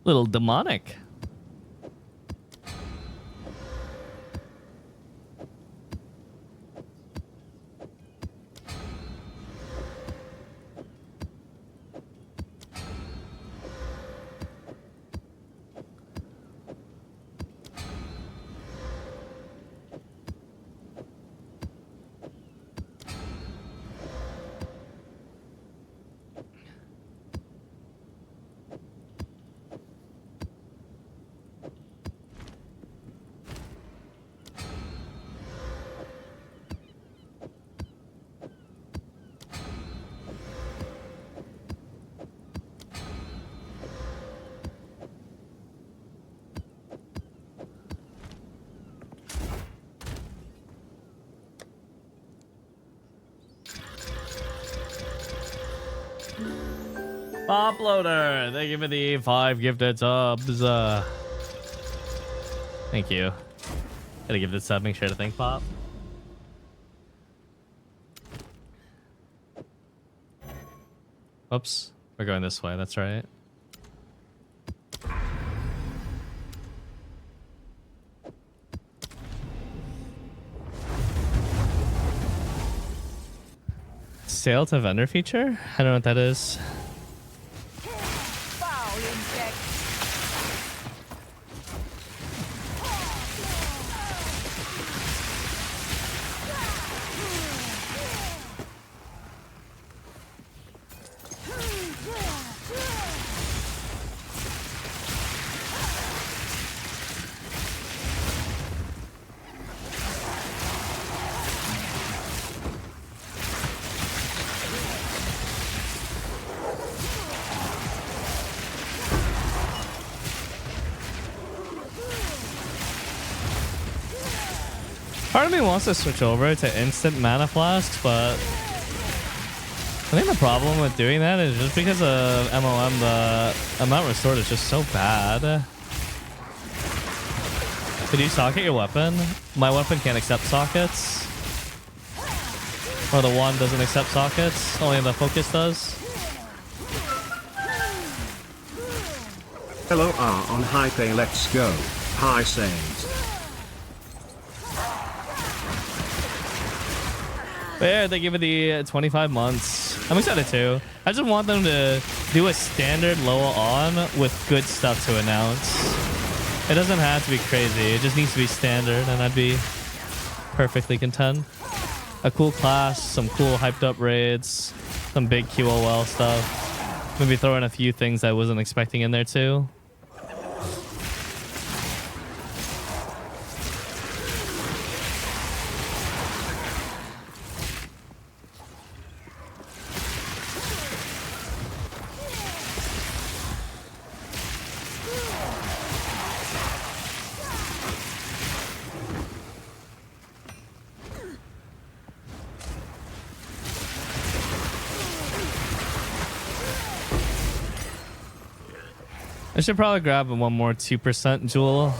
Little demonic. Poploader, thank you for the 5 gifted subs. Thank you. Gotta give this sub. Make sure to thank Pop. Oops, we're going this way. That's right. Sale to vendor feature? I don't know what that is. Foul insect. Part of me wants to switch over to instant mana flasks, but I think the problem with doing that is just because of MOM, the amount restored is just so bad. Could you socket your weapon? My weapon can't accept sockets. Or the one doesn't accept sockets, only the focus does. Hello on Hype, let's go. Hi Saints. But yeah, they give it the 25 months. I'm excited too. I just want them to do a standard Loa on with good stuff to announce. It doesn't have to be crazy. It just needs to be standard, and I'd be perfectly content. A cool class, some cool hyped up raids, some big QOL stuff. Maybe throw in a few things I wasn't expecting in there too. I should probably grab one more 2% jewel.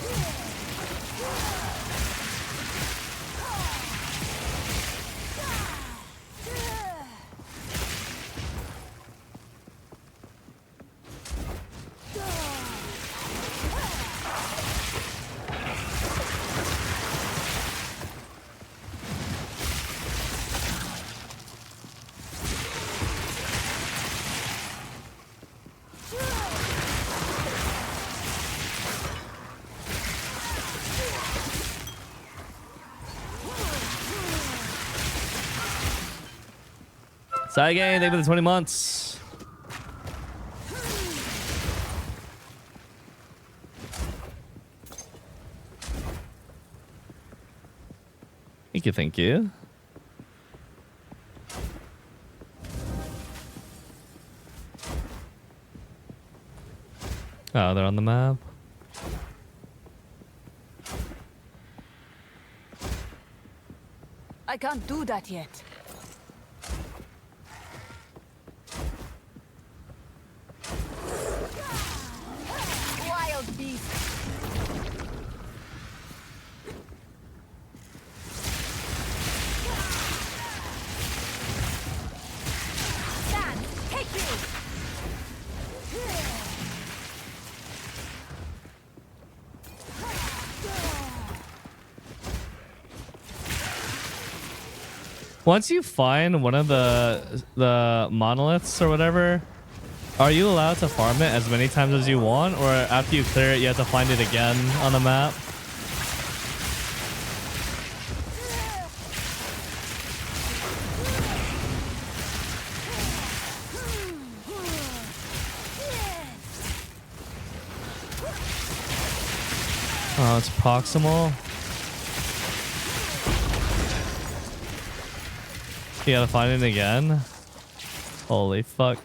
Side game, thank you for the 20 months. Thank you, thank you. Oh, they're on the map. I can't do that yet. Wild beast. Stand, take you. Once you find one of the monoliths or whatever, are you allowed to farm it as many times as you want, or after you clear it, you have to find it again on the map? Oh, it's proximal. You gotta find it again? Holy fuck.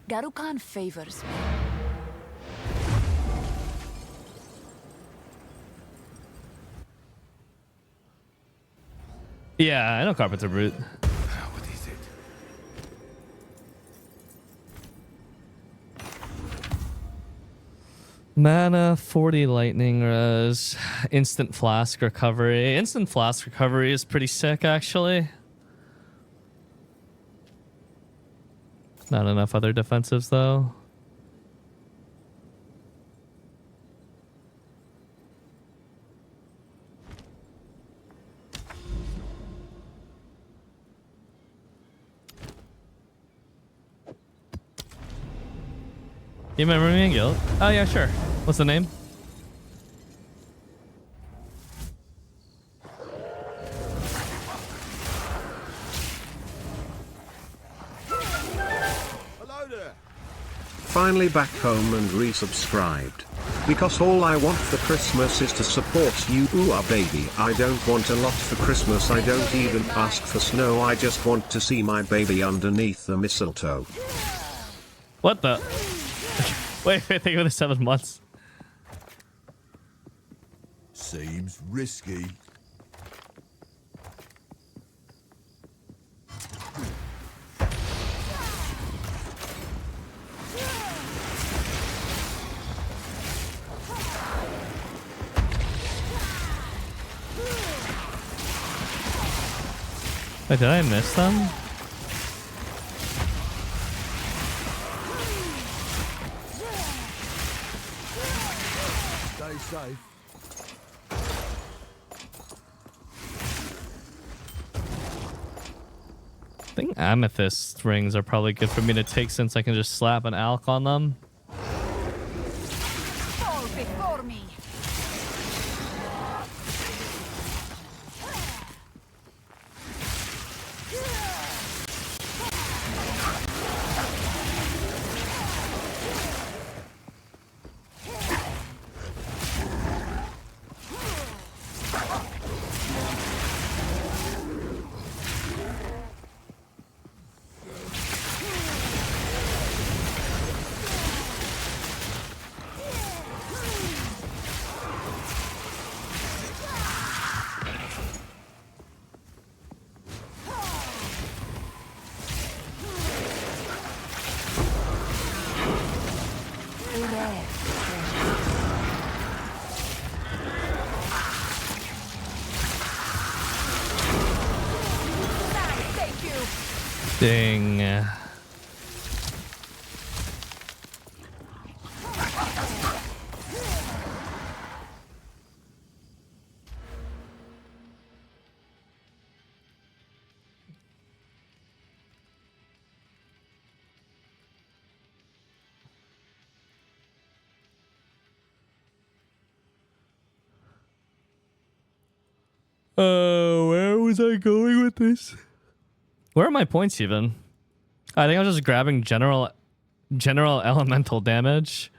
Garukan favors me. Yeah, I know Carpenter Brute. What is it? Mana, 40 lightning res, instant flask recovery. Instant flask recovery is pretty sick, actually. Not enough other defensives, though. You remember me in guild? Oh yeah, sure. What's the name? Hello there. Finally back home and resubscribed. Because all I want for Christmas is to support you. Ooh ah baby, I don't want a lot for Christmas. I don't even ask for snow. I just want to see my baby underneath the mistletoe. What the? Wait, think of the 7 months. Seems risky. Wait, did I miss them? Stay safe. I think amethyst rings are probably good for me to take since I can just slap an alk on them. Fall before me. Ding. Where was I going with this? Where are my points even? I think I was just grabbing general elemental damage.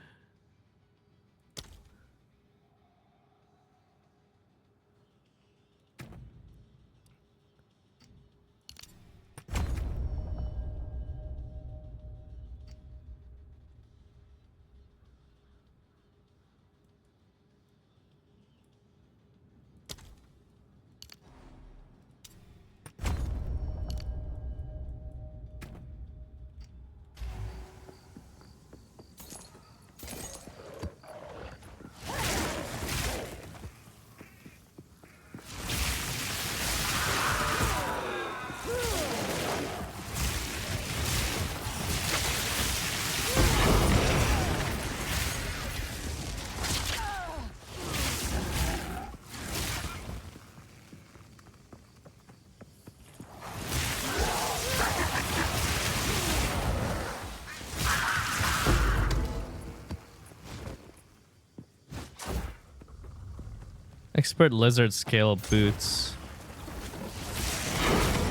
Expert lizard scale boots.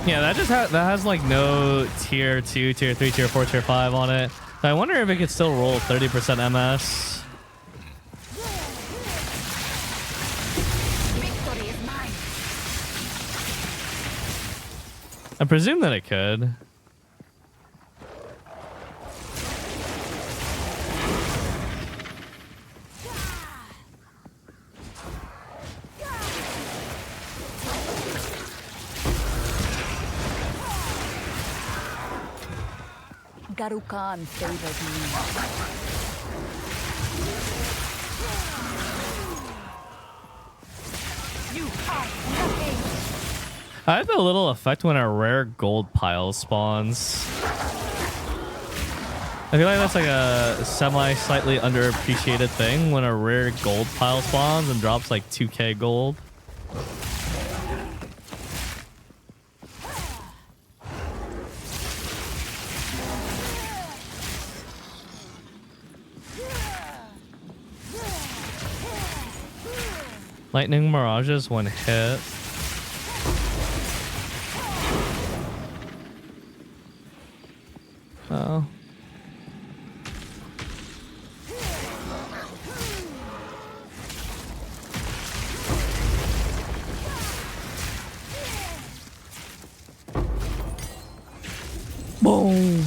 Yeah, that has like no tier 2, tier 3, tier 4, tier 5 on it. So I wonder if it could still roll 30% MS. Victory is mine. I presume that it could. Garukan favored me. I have a little effect when a rare gold pile spawns. I feel like that's like a slightly underappreciated thing when a rare gold pile spawns and drops like 2k gold. Lightning mirages when hit. Oh. Boom!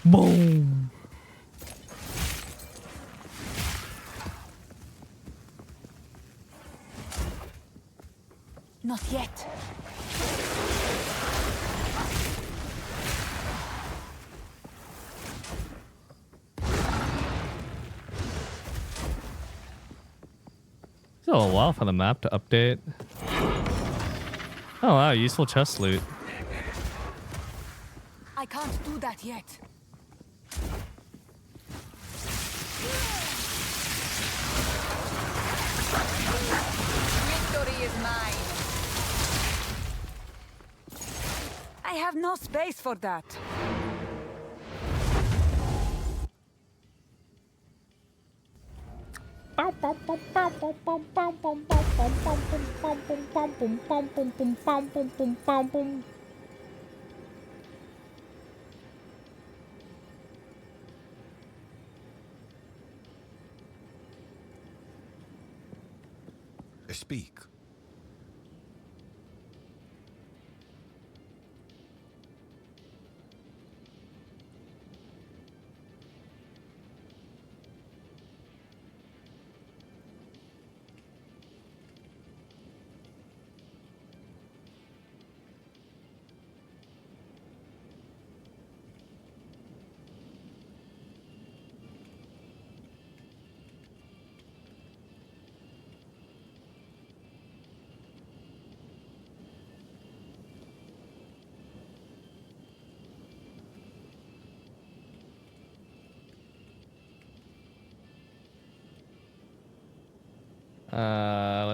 Boom! Not yet. It's a little while for the map to update. Oh wow, useful chest loot. I can't do that yet. Victory is mine. I have no space for that. Speak.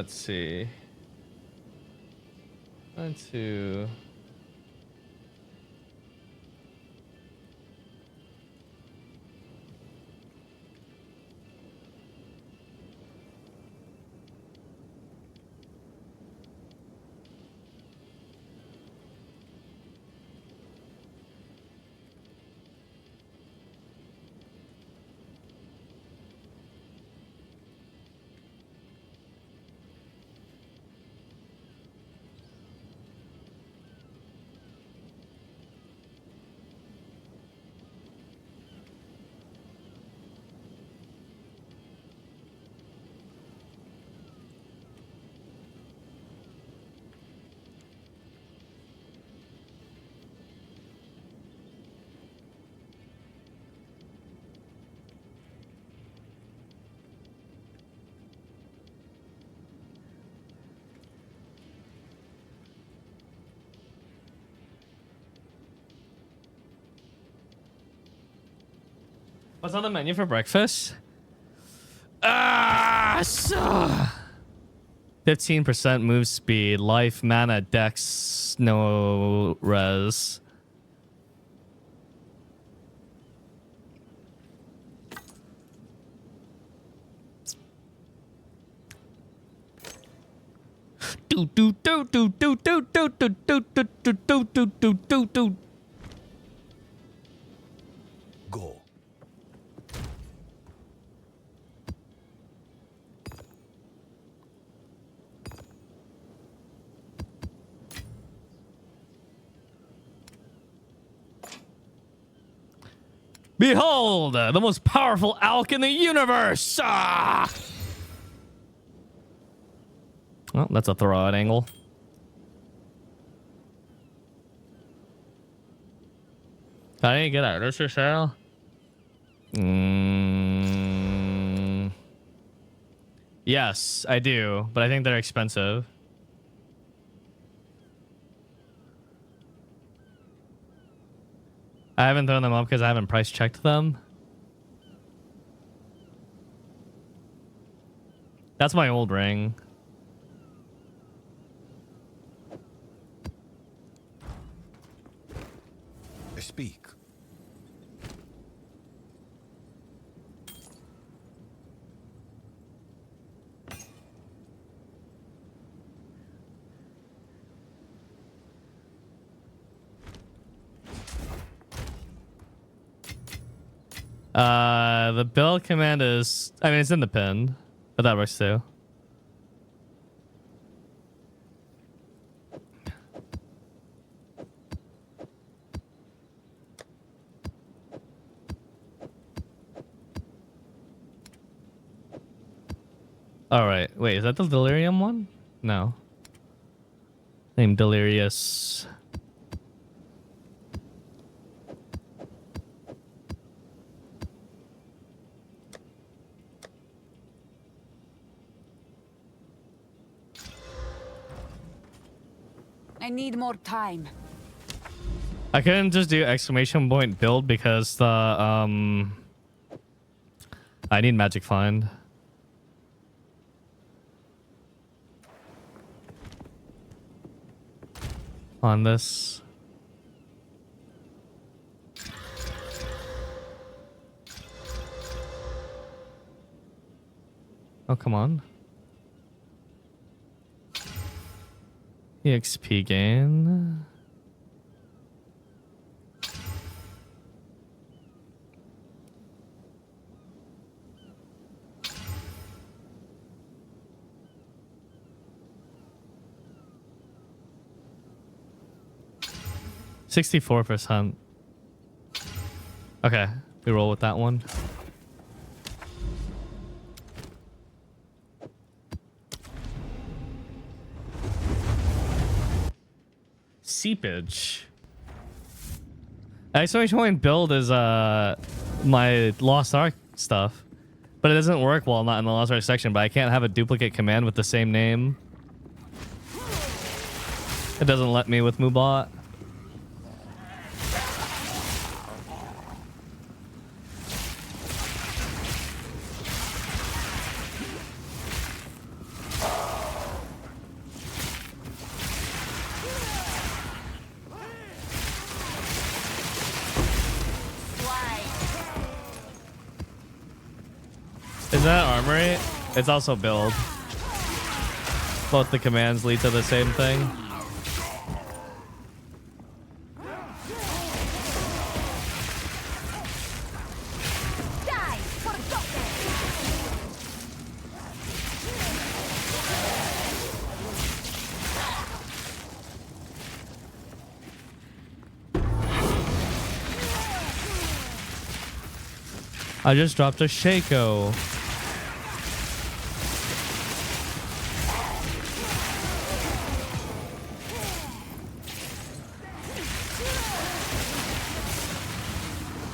Let's see. 1, 2. What's on the menu for breakfast? 15% move speed, life, mana, dex, no res. Do do do do do do do do do do do do do do do. Go. Behold, the most powerful alch in the universe! Ah! Well, that's a throw out angle. How do you get out? Is your sale? Yes, I do, but I think they're expensive. I haven't thrown them up because I haven't price checked them. That's my old ring. Speak. The build command is, I mean, it's in the pin, but that works too. All right. Wait, is that the Delirium one? No. Named Delirious. I need more time. I couldn't just do exclamation point build because the I need magic find. On this. Oh, come on. EXP gain. $64%. Okay, we roll with that one. Seepage. Exclamation point build is my Lost Ark stuff, but it doesn't work while not in the Lost Ark section. But I can't have a duplicate command with the same name. It doesn't let me with Moobot. Is that armory? It's also build. Both the commands lead to the same thing. Die for I just dropped a Shaco.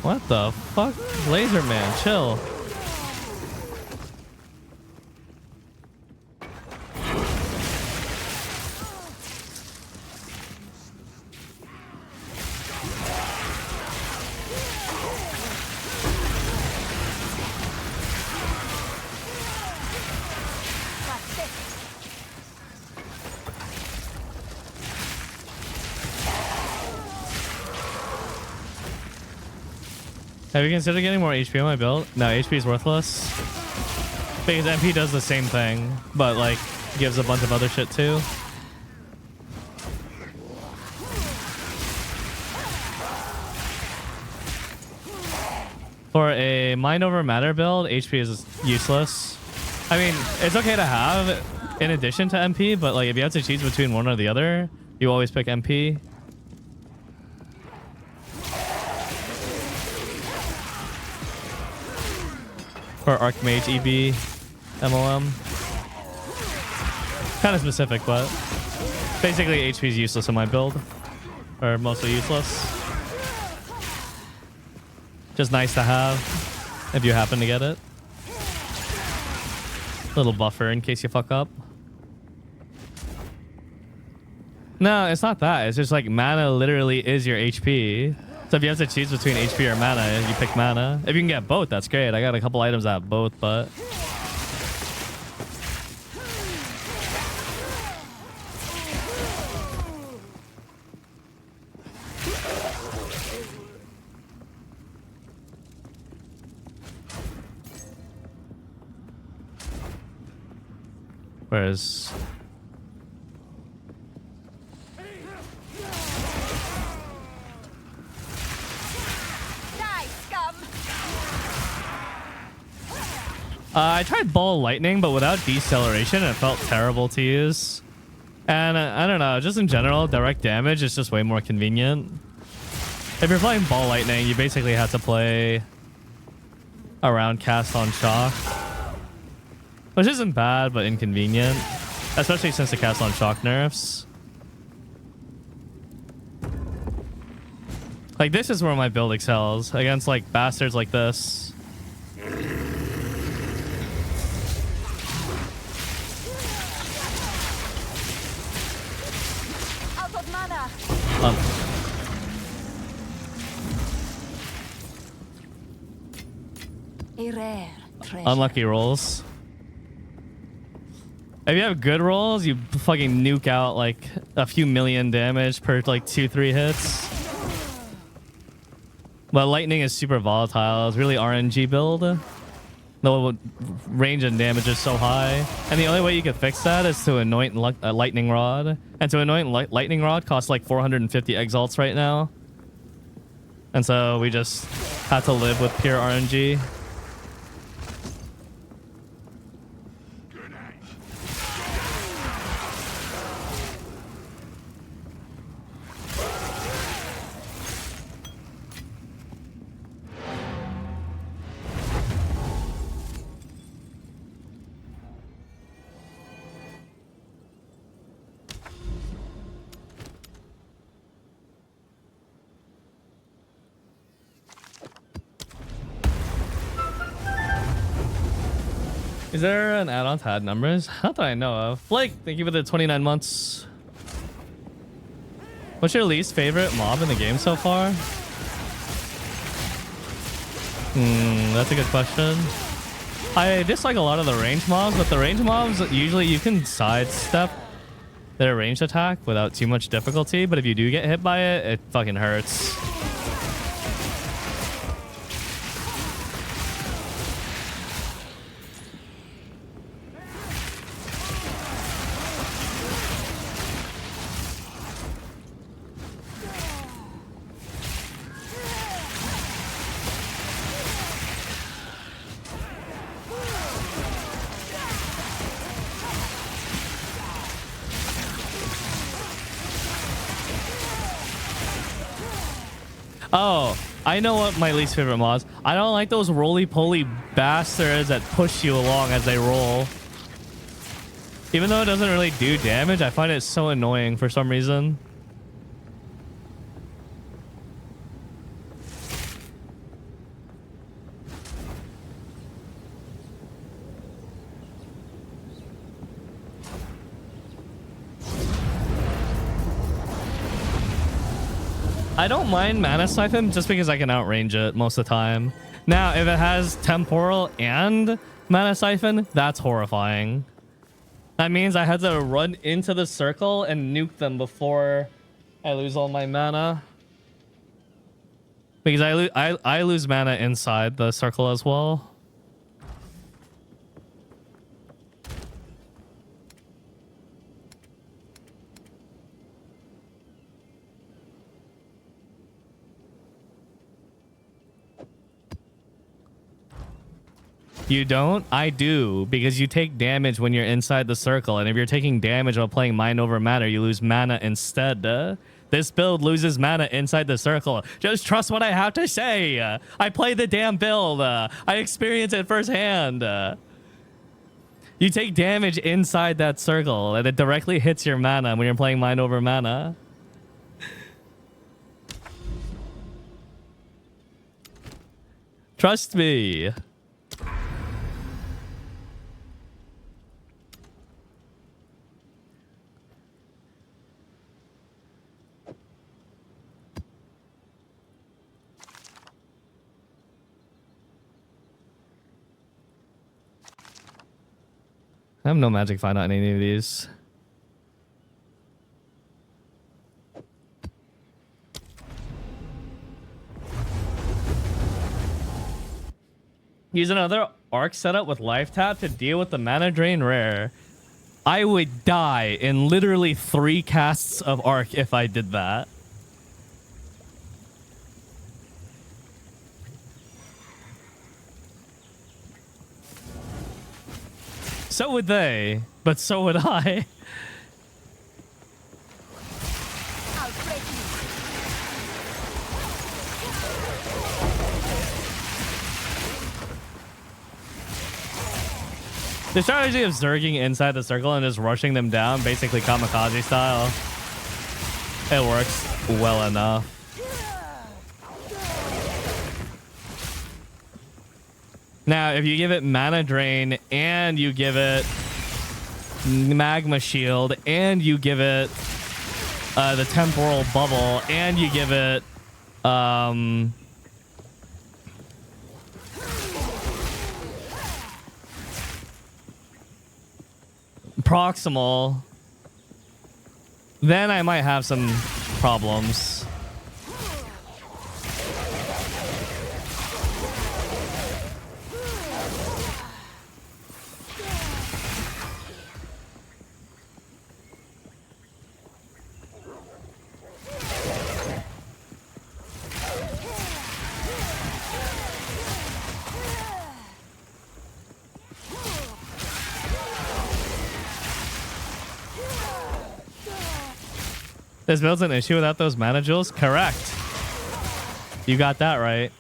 What the fuck? Laser man, chill. Have you considered getting more HP on my build? No, HP is worthless. Because MP does the same thing, but like gives a bunch of other shit too. For a mind over matter build, HP is useless. I mean, it's okay to have in addition to MP, but like if you have to choose between one or the other, you always pick MP. For Archmage EB MOM. Kind of specific, but basically HP is useless in my build. Or mostly useless. Just nice to have if you happen to get it. Little buffer in case you fuck up. No, it's not that. It's just like mana literally is your HP. So if you have to choose between HP or mana, you pick mana. If you can get both, that's great. I got a couple items that have both, but... Whereas... I tried Ball Lightning, but without deceleration, it felt terrible to use. And I don't know, just in general, direct damage is just way more convenient. If you're playing Ball Lightning, you basically have to play around Cast on Shock, which isn't bad, but inconvenient, especially since the Cast on Shock nerfs. Like, this is where my build excels, against, like, bastards like this. A rare treasure. Unlucky rolls. If you have good rolls, you fucking nuke out like a few million damage per like 2-3 hits. But lightning is super volatile. It's really RNG build. The range and damage is so high. And the only way you can fix that is to anoint a lightning rod. And to anoint lightning rod costs like 450 exalts right now. And so we just have to live with pure RNG. Is there an add-on to add numbers? Not that I know of. Blake, thank you for the 29 months. What's your least favorite mob in the game so far? That's a good question. I dislike a lot of the range mobs, but the range mobs, usually you can sidestep their ranged attack without too much difficulty, but if you do get hit by it, it fucking hurts. Oh, I know what my least favorite mod is. I don't like those roly-poly bastards that push you along as they roll. Even though it doesn't really do damage, I find it so annoying for some reason. I don't mind Mana Siphon just because I can outrange it most of the time. Now, if it has Temporal and Mana Siphon, that's horrifying. That means I had to run into the circle and nuke them before I lose all my mana. Because I lose mana inside the circle as well. You don't? I do, because you take damage when you're inside the circle, and if you're taking damage while playing Mind Over Matter, you lose mana instead. This build loses mana inside the circle. Just trust what I have to say. I play the damn build. I experience it firsthand. You take damage inside that circle, and it directly hits your mana when you're playing Mind Over Mana. Trust me. I have no magic find on any of these. Use another arc setup with life tap to deal with the mana drain rare. I would die in literally 3 casts of arc if I did that. So would they, but so would I. The strategy of zerging inside the circle and just rushing them down, basically kamikaze style, it works well enough. Now, if you give it mana drain and you give it magma shield and you give it the temporal bubble and you give it proximal, then I might have some problems. This build's an issue without those mana jewels? Correct. You got that right.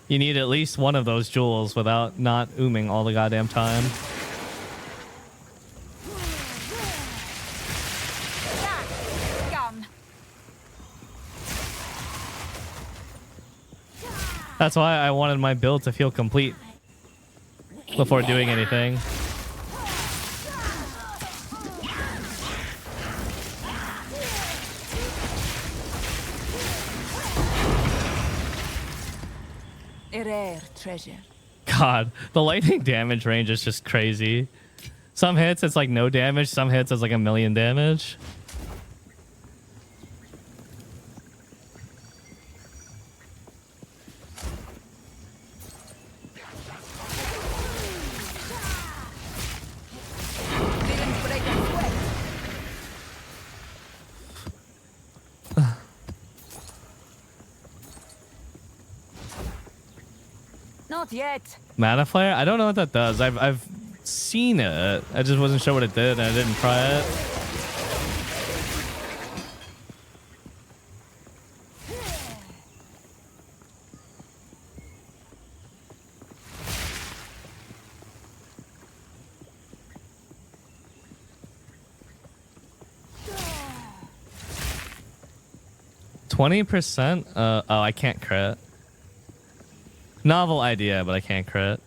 You need at least one of those jewels without not ooming all the goddamn time. That's why I wanted my build to feel complete before doing anything. A rare treasure. God, the lightning damage range is just crazy. Some hits it's like no damage, some hits it's like 1,000,000 damage. Not yet. Mana flare? I don't know what that does. I've seen it. I just wasn't sure what it did and I didn't try it. %? Oh, I can't crit. Novel idea, but I can't crit.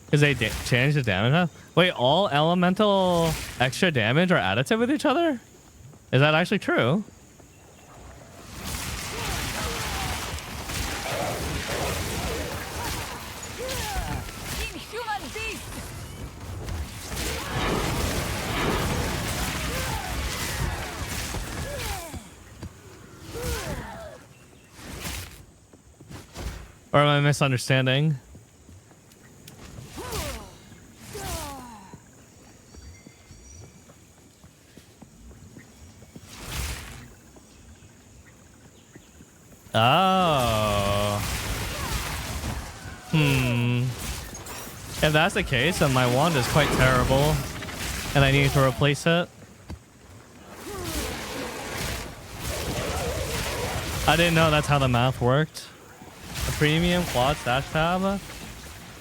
Because they change the damage, huh? Wait, all elemental extra damage are additive with each other? Is that actually true? Or am I misunderstanding? Oh. If that's the case, then my wand is quite terrible. And I need to replace it. I didn't know that's how the math worked. A premium quad stash tab?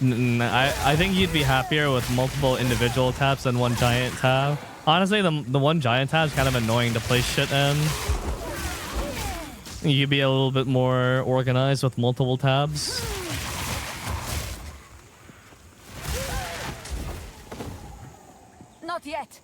I think you'd be happier with multiple individual tabs than one giant tab. Honestly, the one giant tab is kind of annoying to place shit in. You could be a little bit more organized with multiple tabs. Not yet.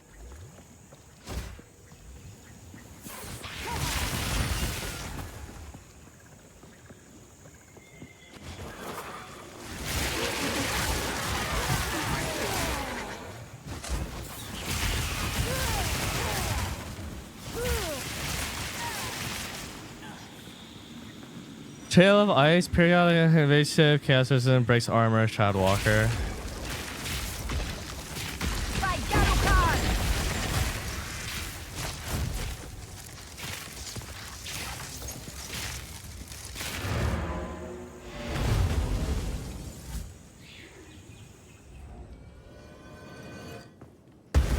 Trail of Ice, periodic invasive, chaos resistant, breaks armor, Shroudwalker. By Garukan!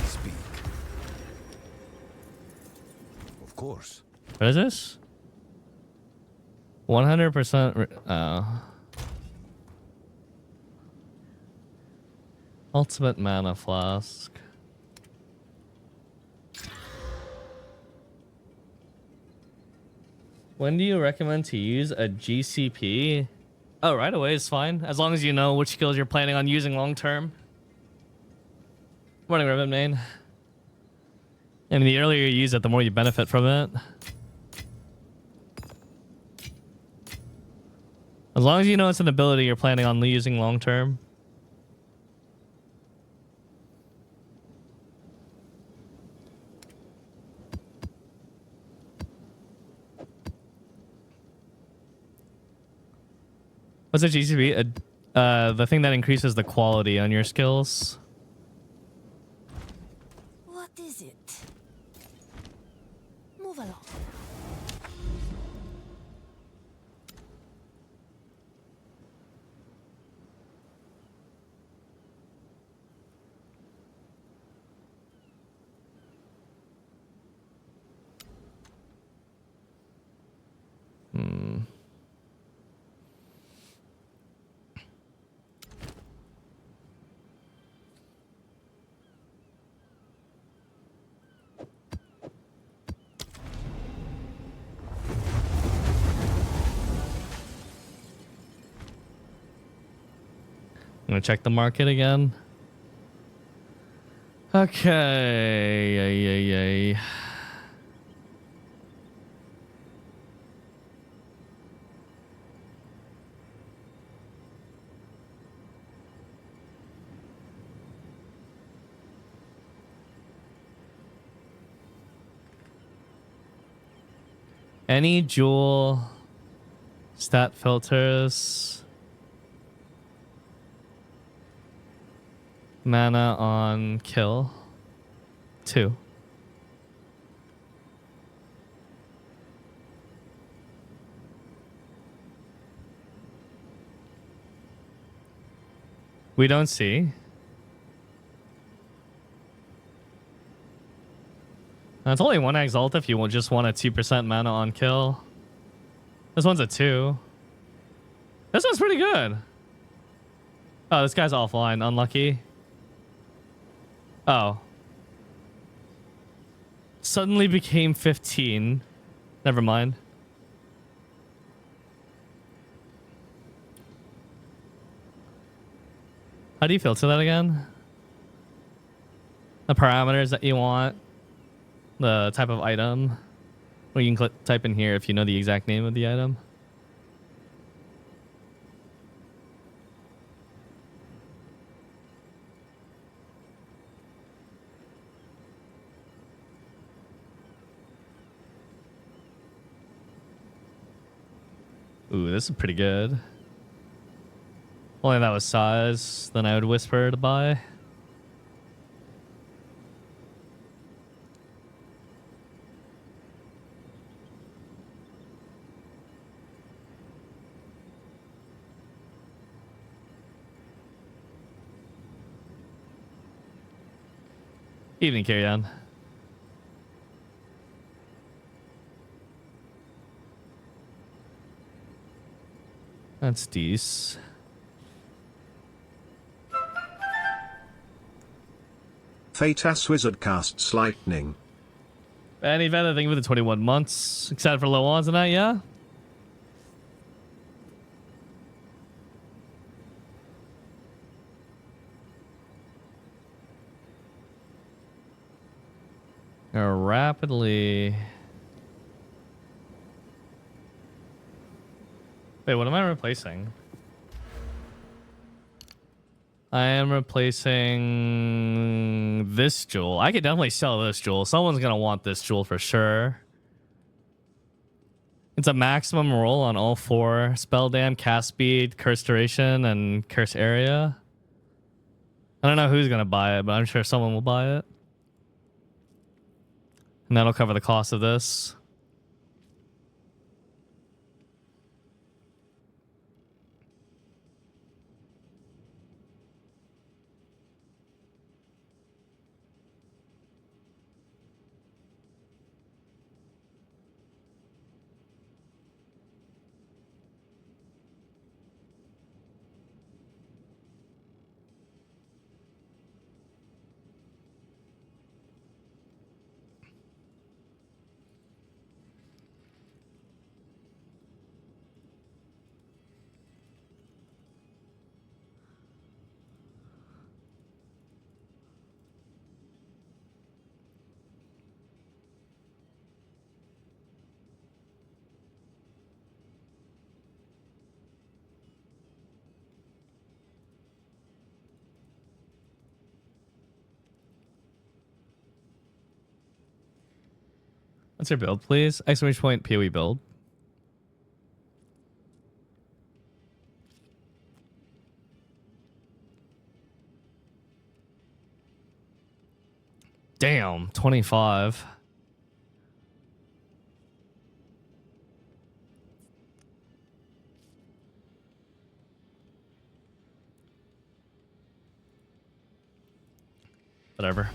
Speak. Of course. What is this? 100%. Ultimate mana flask. When do you recommend to use a GCP? Oh, right away is fine, as long as you know which skills you're planning on using long term. Morning, Ribbon Main. I mean, the earlier you use it, the more you benefit from it. As long as you know it's an ability you're planning on using long term. What's a GCP? The thing that increases the quality on your skills. What is it? Move along. I'm gonna check the market again. Okay. Yay. Any jewel stat filters. Mana on kill. 2. We don't see. That's only 1 exalt if you just want a 2% mana on kill. This one's a 2. This one's pretty good. Oh, this guy's offline. Unlucky. Oh. Suddenly became 15. Never mind. How do you filter that again? The parameters that you want. The type of item. Or you can type in here if you know the exact name of the item. Ooh, this is pretty good. Only that was size, then I would whisper to buy. Evening, carry on. That's decent. Fatas Wizard casts lightning. Any event, I think, with the 21 months, except for low ones and that, yeah? Rapidly. Wait, what am I replacing? I am replacing this jewel. I could definitely sell this jewel. Someone's gonna want this jewel for sure. It's a maximum roll on all 4: spell dam, cast speed, curse duration, and curse area. I don't know who's gonna buy it, but I'm sure someone will buy it. And that'll cover the cost of this. What's your build, please? Exclamation point PoE build. Damn, 25. Whatever.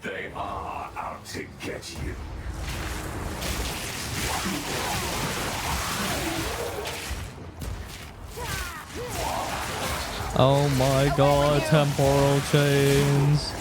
They are out to get you. Oh my god, temporal chains.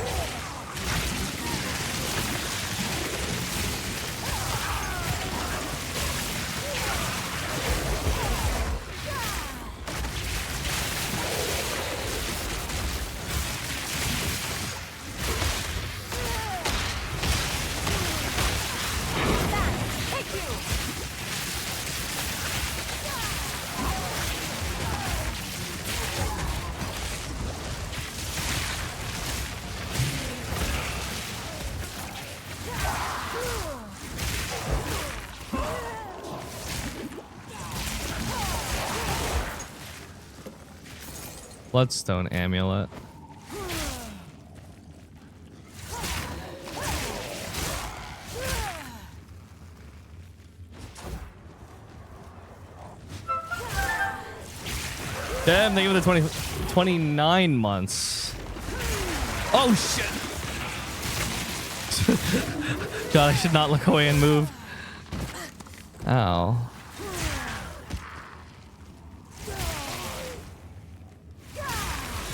Bloodstone amulet. Damn, they give it the 29 months. Oh shit. God, I should not look away and move. Ow.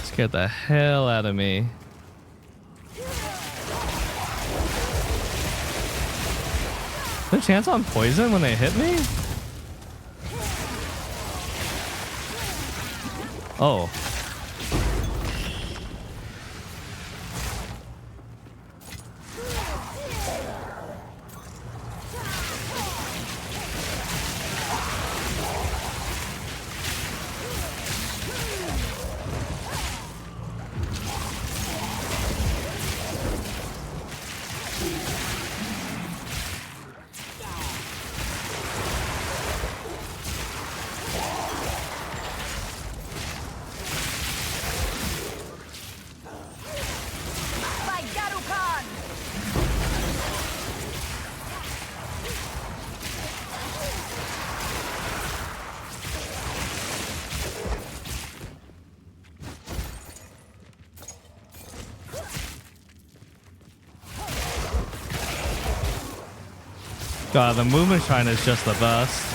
Scared the hell out of me. Is there a chance on poison when they hit me? Oh. God, the movement shrine is just the best.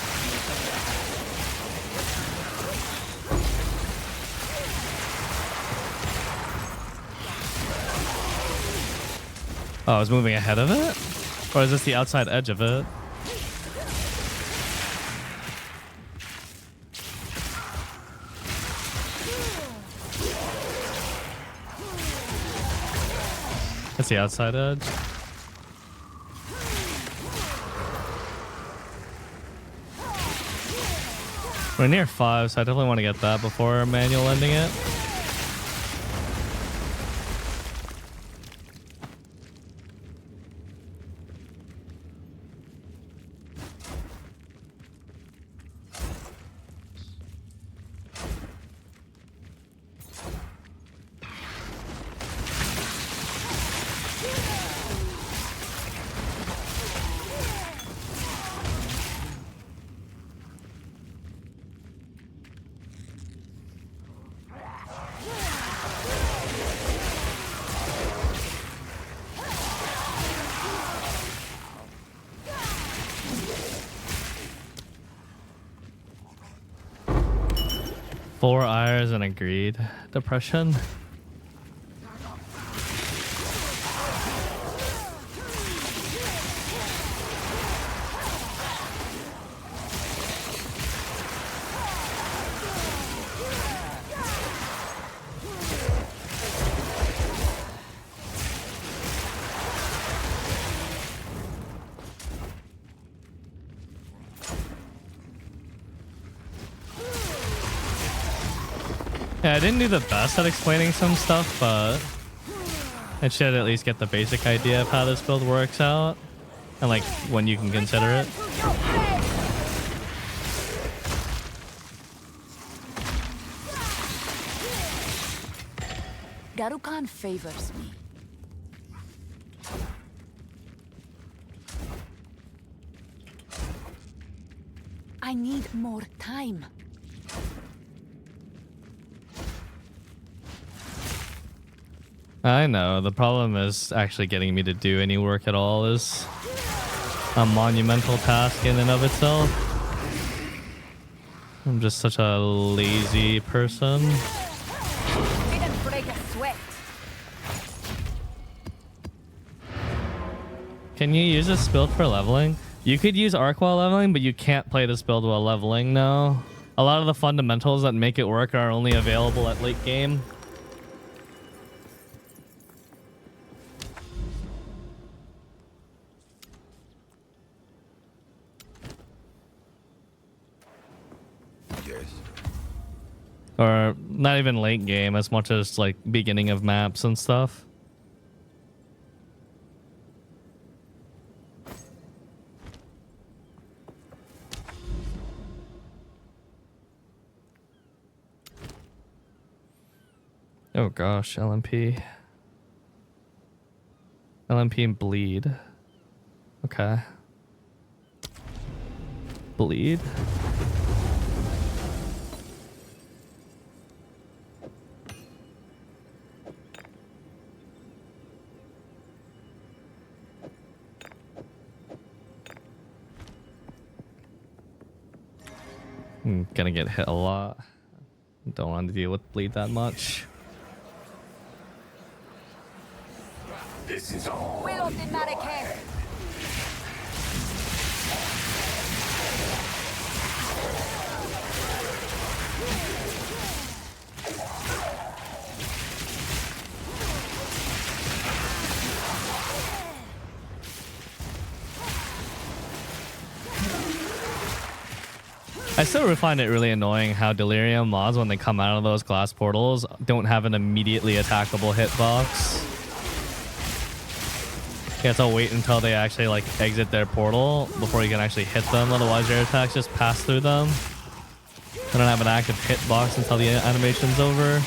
Oh, I was moving ahead of it? Or is this the outside edge of it? What's the outside edge? We're near 5, so I definitely want to get that before manual ending it. Four ires and a greed depression. Yeah, I didn't do the best at explaining some stuff, but it should at least get the basic idea of how this build works out and like when you can consider it. Garukan favors me. I need more time. I know, the problem is actually getting me to do any work at all is a monumental task in and of itself. I'm just such a lazy person. Didn't break a sweat. Can you use this build for leveling? You could use arc while leveling, but you can't play this build while leveling now. A lot of the fundamentals that make it work are only available at late game. Or not even late game as much as like beginning of maps and stuff. Oh gosh, LMP. LMP and bleed. Okay. Bleed. I'm gonna get hit a lot. Don't want to deal with bleed that much. This is all. Willow did not care. I still find it really annoying how Delirium mods, when they come out of those glass portals, don't have an immediately attackable hitbox. You have to wait until they actually like exit their portal before you can actually hit them. Otherwise, your attacks just pass through them. They don't have an active hitbox until the animation's over.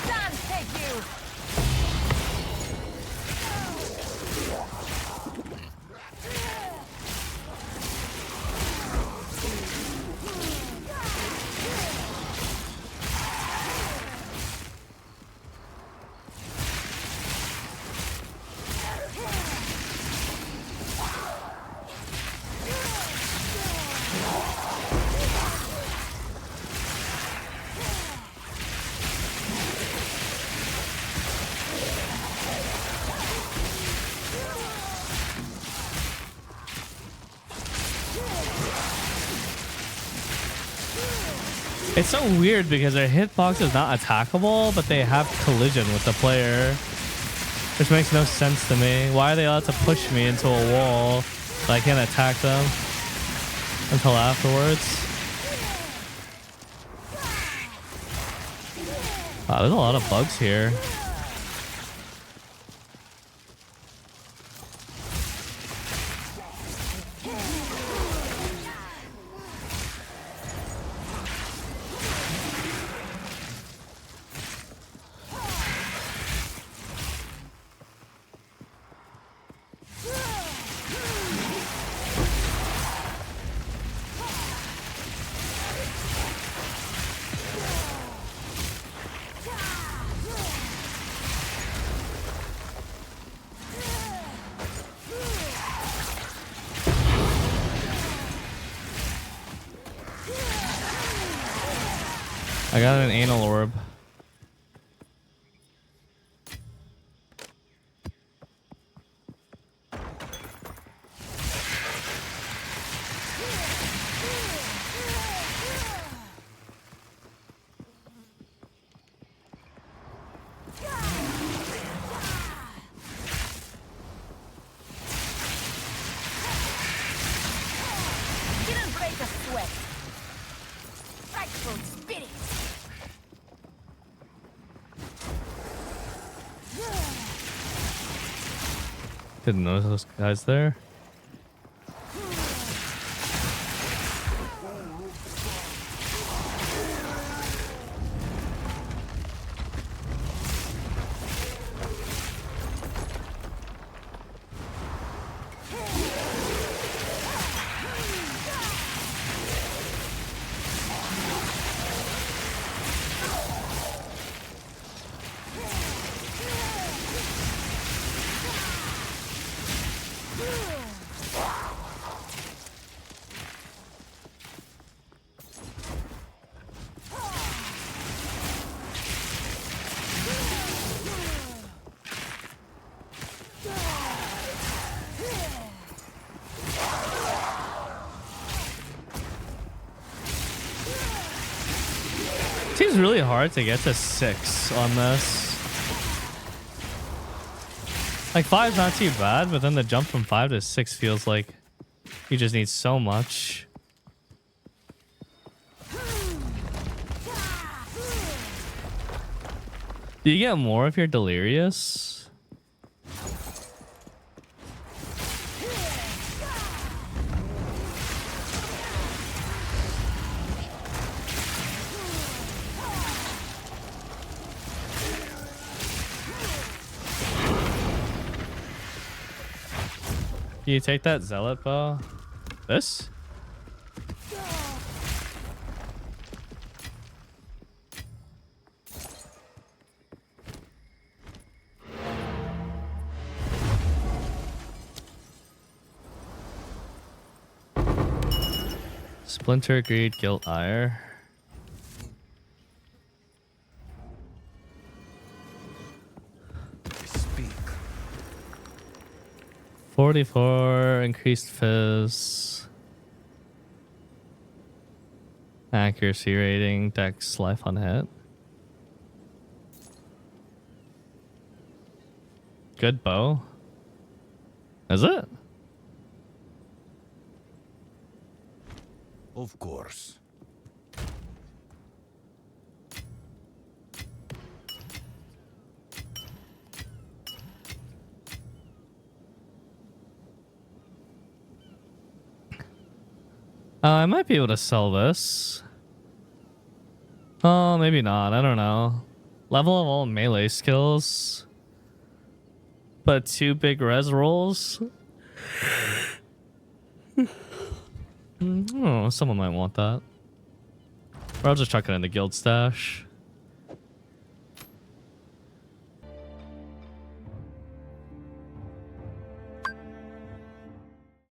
Can't take you. It's so weird because their hitbox is not attackable, but they have collision with the player, which makes no sense to me. Why are they allowed to push me into a wall but I can't attack them until afterwards? Wow, there's a lot of bugs here. I got an anal orb. Didn't break a sweat. Frightful spirit. Didn't notice those guys there. Seems really hard to get to 6 on this. Like 5's not too bad, but then the jump from 5 to 6 feels like you just need so much. Do you get more if you're delirious? Can you take that zealot bow? This? Splinter, greed, guilt, ire. Speak. 44 increased fizz. Accuracy rating, dex, life on hit. Good bow. Is it? Of course. I might be able to sell this. Oh, maybe not. I don't know. Level of all melee skills. But 2 big res rolls. Oh, someone might want that. Or I'll just chuck it in the guild stash.